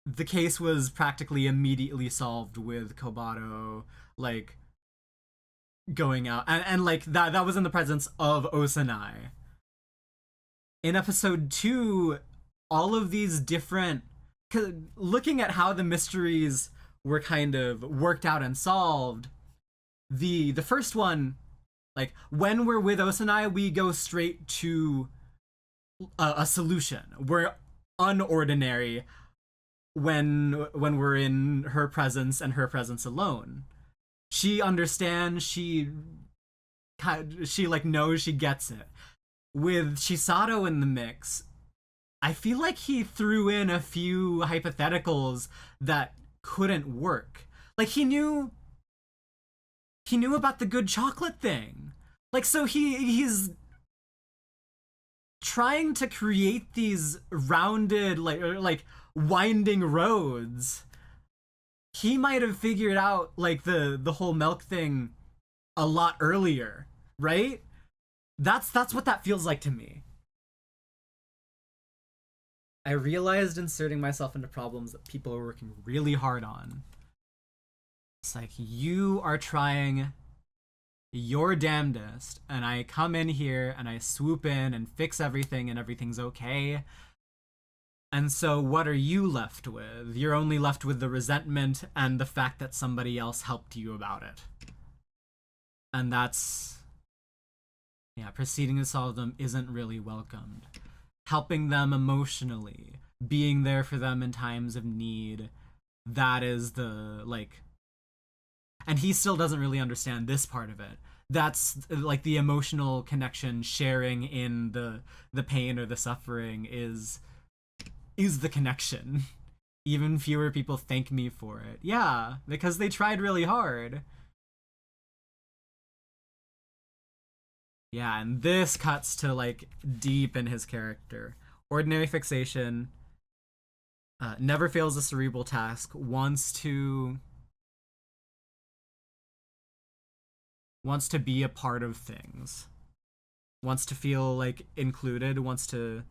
the case was practically immediately solved with Kobato like going out, and like that was in the presence of Osanai. In episode 2, all of these different, looking at how the mysteries were kind of worked out and solved, the first one, like when we're with Osanai, we go straight to a solution. We're unordinary when we're in her presence and her presence alone. She understands, she she like knows she gets it. With Shisato in the mix, I feel like he threw in a few hypotheticals that couldn't work. Like he knew about the good chocolate thing. Like so he's trying to create these rounded like winding roads. He might have figured out like the whole milk thing a lot earlier, right? That's what that feels like to me. I realized inserting myself into problems that people are working really hard on. It's like you are trying your damnedest, and I come in here and I swoop in and fix everything, and everything's okay. And so, what are you left with? You're only left with the resentment and the fact that somebody else helped you about it. And that's, yeah, proceeding to solve them isn't really welcomed. Helping them emotionally, being there for them in times of need, that is the, like, and he still doesn't really understand this part of it. That's like the emotional connection, sharing in the pain or the suffering is the connection. Even fewer people thank me for it. Yeah, because they tried really hard. Yeah, and this cuts to like deep in his character. Ordinary fixation, never fails a cerebral task, wants to be a part of things, wants to feel like included, wants to,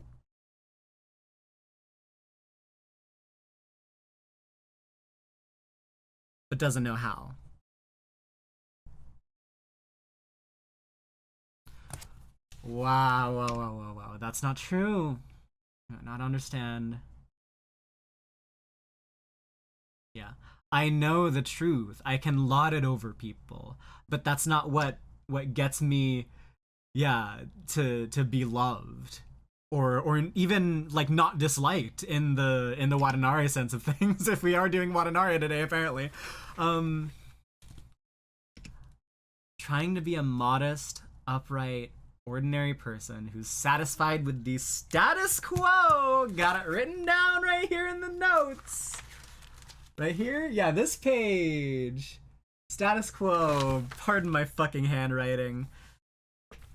but doesn't know how. Wow, wow, wow, wow, wow. That's not true. Not understand. Yeah. I know the truth. I can laud it over people, but that's not what gets me, yeah, to be loved or even like not disliked in the Watanari sense of things. If we are doing Watanari today, apparently, um, trying to be a modest, upright, ordinary person who's satisfied with the status quo. Got it written down right here in the notes. Right here? Yeah, this page. Status quo. Pardon my fucking handwriting.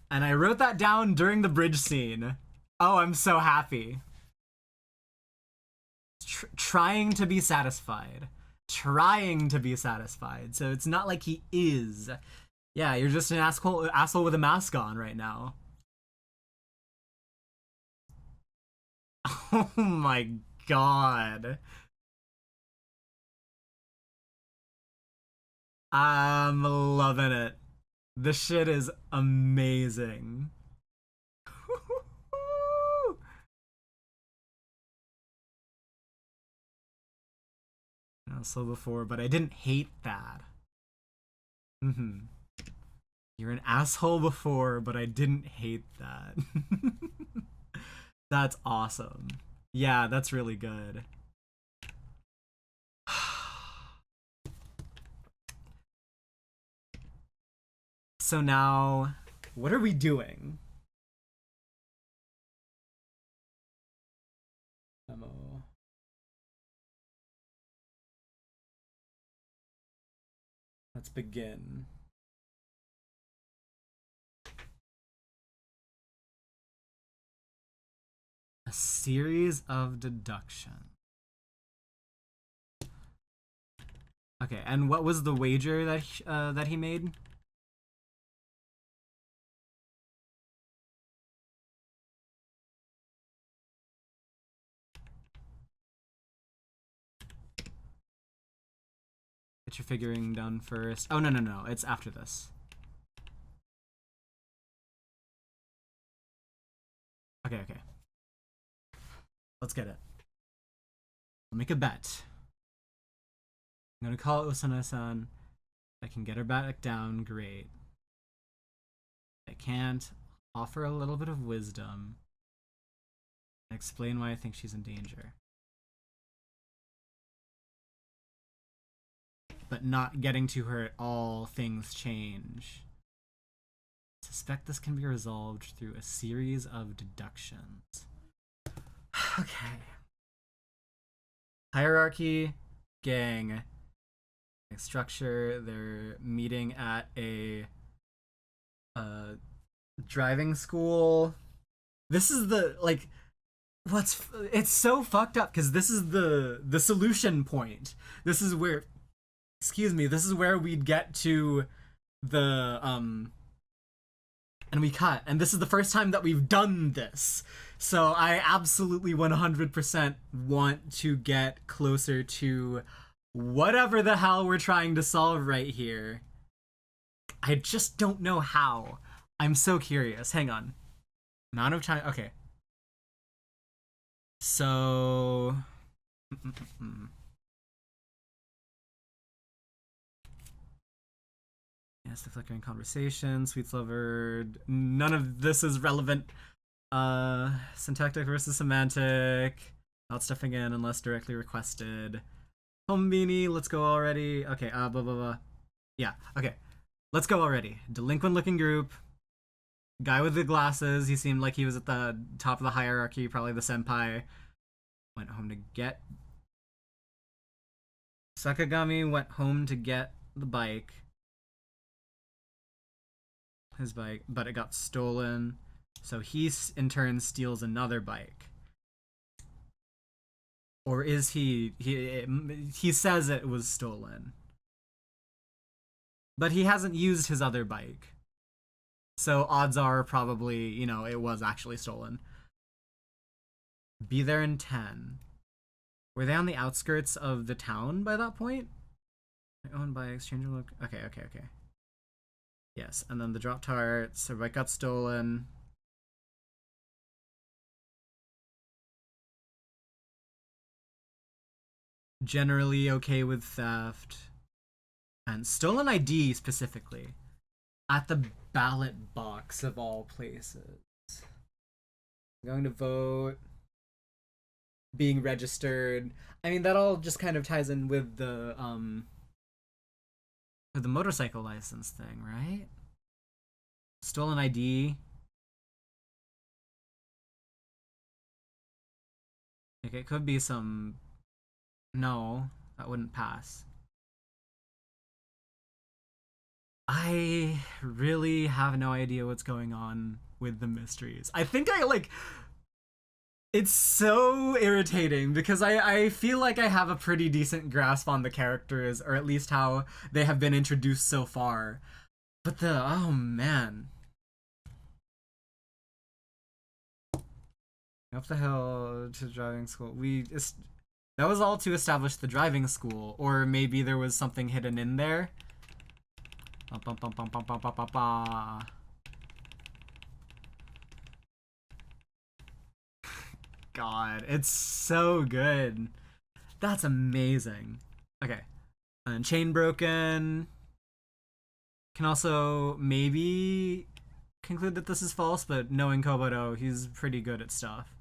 And I wrote that down during the bridge scene. Oh, I'm so happy. Trying to be satisfied. Trying to be satisfied. So it's not like he is. Yeah, you're just an asshole with a mask on right now. Oh my god. I'm loving it. This shit is amazing. So before, but I didn't hate that. Mm-hmm. You're an asshole before, but I didn't hate that. That's awesome. Yeah, that's really good. So now, what are we doing? Memo. Let's begin. A series of deduction. Okay, and what was the wager that he made? Get your figuring done first. Oh, no, no, no. It's after this. Okay, okay. Let's get it. I'll make a bet. I'm gonna call Osana-san. If I can get her back down, great. If I can't, offer a little bit of wisdom and explain why I think she's in danger. But not getting to her at all, things change. suspect this can be resolved through a series of deductions. Okay. Hierarchy, gang, structure. They're meeting at a driving school. This is the like what's it's so fucked up because this is the solution point. This is where this is where we'd get to the and we cut, and this is the first time that we've done this, so I absolutely 100% want to get closer to whatever the hell we're trying to solve right here. I just don't know how. I'm so curious. Hang on. Amount of time. Okay. So. Yes, the flickering conversation, sweets lover. None of this is relevant. Syntactic versus semantic. Not stuffing in unless directly requested. Home beanie, let's go already. Okay, blah blah blah. Yeah, okay. Let's go already. Delinquent looking group. Guy with the glasses, he seemed like he was at the top of the hierarchy, probably the senpai. Went home to get. Sakagami went home to get the bike. His bike, but it got stolen. So he in turn steals another bike. Or is he says it was stolen. But he hasn't used his other bike. So odds are probably, you know, it was actually stolen. Be there in 10. Were they on the outskirts of the town by that point? Owned by exchange look. Okay. Yes, and then the drop tarts, her bike got stolen. Generally okay with theft. And stolen ID specifically. At the ballot box of all places. I'm going to vote. Being registered. I mean, that all just kind of ties in with the motorcycle license thing, right? Stolen ID. Like, it could be some... No, that wouldn't pass. I really have no idea what's going on with the mysteries. I think it's so irritating because I feel like I have a pretty decent grasp on the characters, or at least how they have been introduced so far. But oh man. Up the hill to driving school. That was all to establish the driving school, or maybe there was something hidden in there. God, it's so good. That's amazing. Okay. And chain broken. Can also maybe conclude that this is false, but knowing Kobodo, he's pretty good at stuff.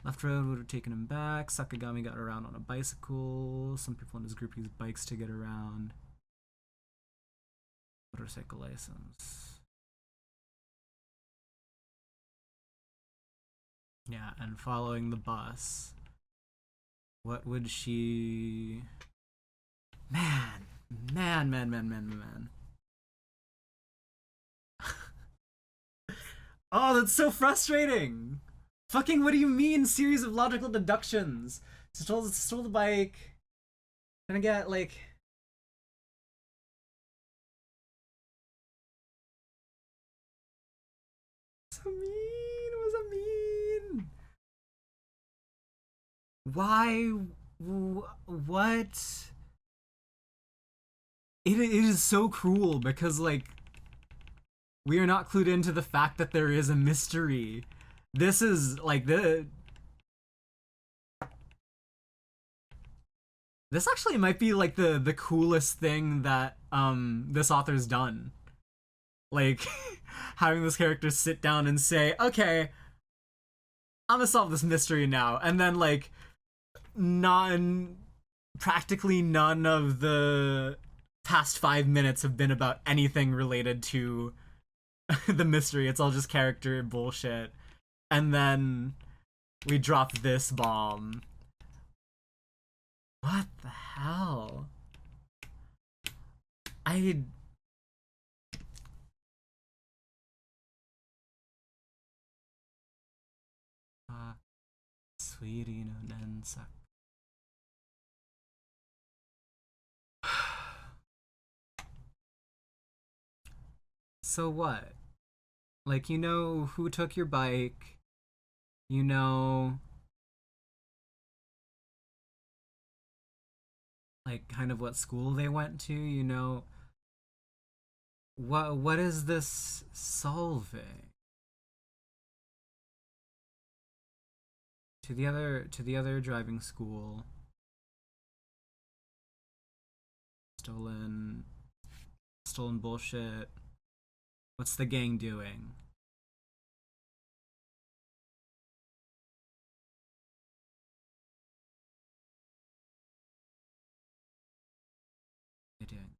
Left road would have taken him back. Sakagami got around on a bicycle. Some people in his group use bikes to get around. Motorcycle license. Yeah, and following the bus. What would she... Man. Oh, that's so frustrating! Fucking, what do you mean, series of logical deductions? Stole the bike. Gonna get, like... So mean, what does that mean? Why? What? It is so cruel because, like, we are not clued into the fact that there is a mystery. This is like this actually might be like the coolest thing that this author's done. Like, having this character sit down and say, okay, I'm gonna solve this mystery now. And then, like, practically none of the past 5 minutes have been about anything related to the mystery. It's all just character bullshit. And then we drop this bomb. What the hell? I. Sweetie no nensa. So what? Like, you know who took your bike? You know, like, kind of what school they went to? You know, what is this solving? To the other driving school. Stolen bullshit. What's the gang doing?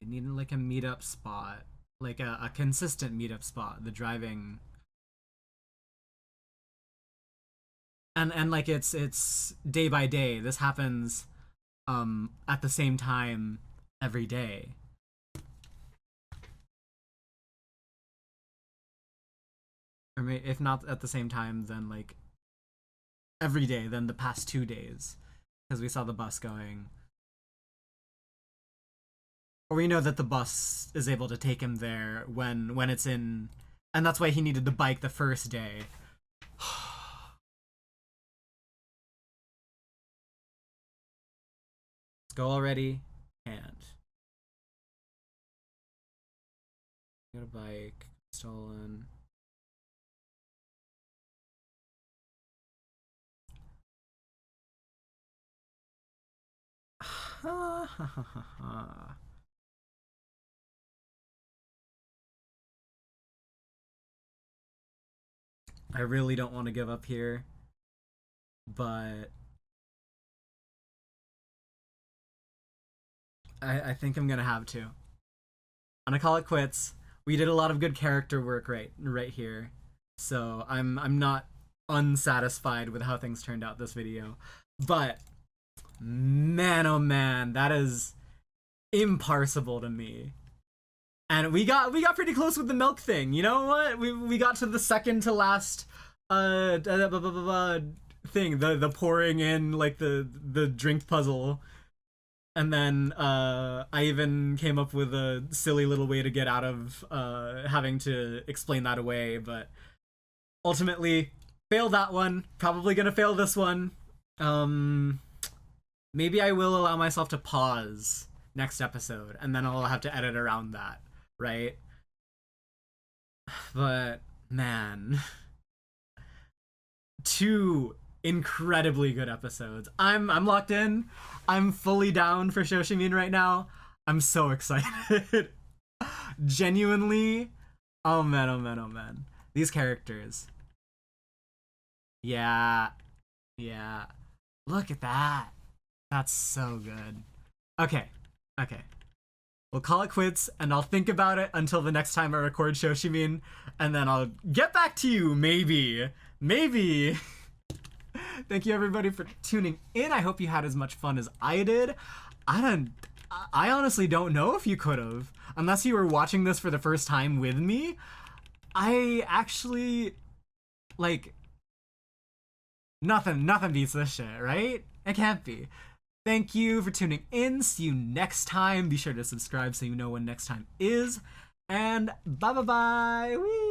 They needed like a meetup spot, like a consistent meetup spot. The driving, and like it's day by day. This happens at the same time every day. Or if not at the same time, then like every day. Then the past 2 days, because we saw the bus going. Or we know that the bus is able to take him there when it's in, and that's why he needed the bike the first day. Let's go already. Can't. Got a bike stolen. Ha ha ha ha ha. I really don't want to give up here, but I think I'm gonna have to. I'm gonna call it quits. We did a lot of good character work right here, so I'm not unsatisfied with how things turned out this video, but man oh man, that is imparsible to me. And we got pretty close with the milk thing. You know what? We got to the second to last thing, the pouring in like the drink puzzle. And then I even came up with a silly little way to get out of having to explain that away, but ultimately failed that one. Probably gonna fail this one. Maybe I will allow myself to pause next episode, and then I'll have to edit around that, right? But man, 2 incredibly good episodes. I'm locked in. I'm fully down for Shoshimin right now. I'm so excited. Genuinely. Oh man, oh man, oh man. These characters. Yeah. Yeah. Look at that. That's so good. Okay. Okay. We'll call it quits, and I'll think about it until the next time I record Shoshimin, and then I'll get back to you, maybe. Maybe. Thank you everybody for tuning in. I hope you had as much fun as I did. I honestly don't know if you could have, unless you were watching this for the first time with me. I actually, like, nothing beats this shit, right? It can't be. Thank you for tuning in. See you next time. Be sure to subscribe so you know when next time is. And bye bye bye. Whee!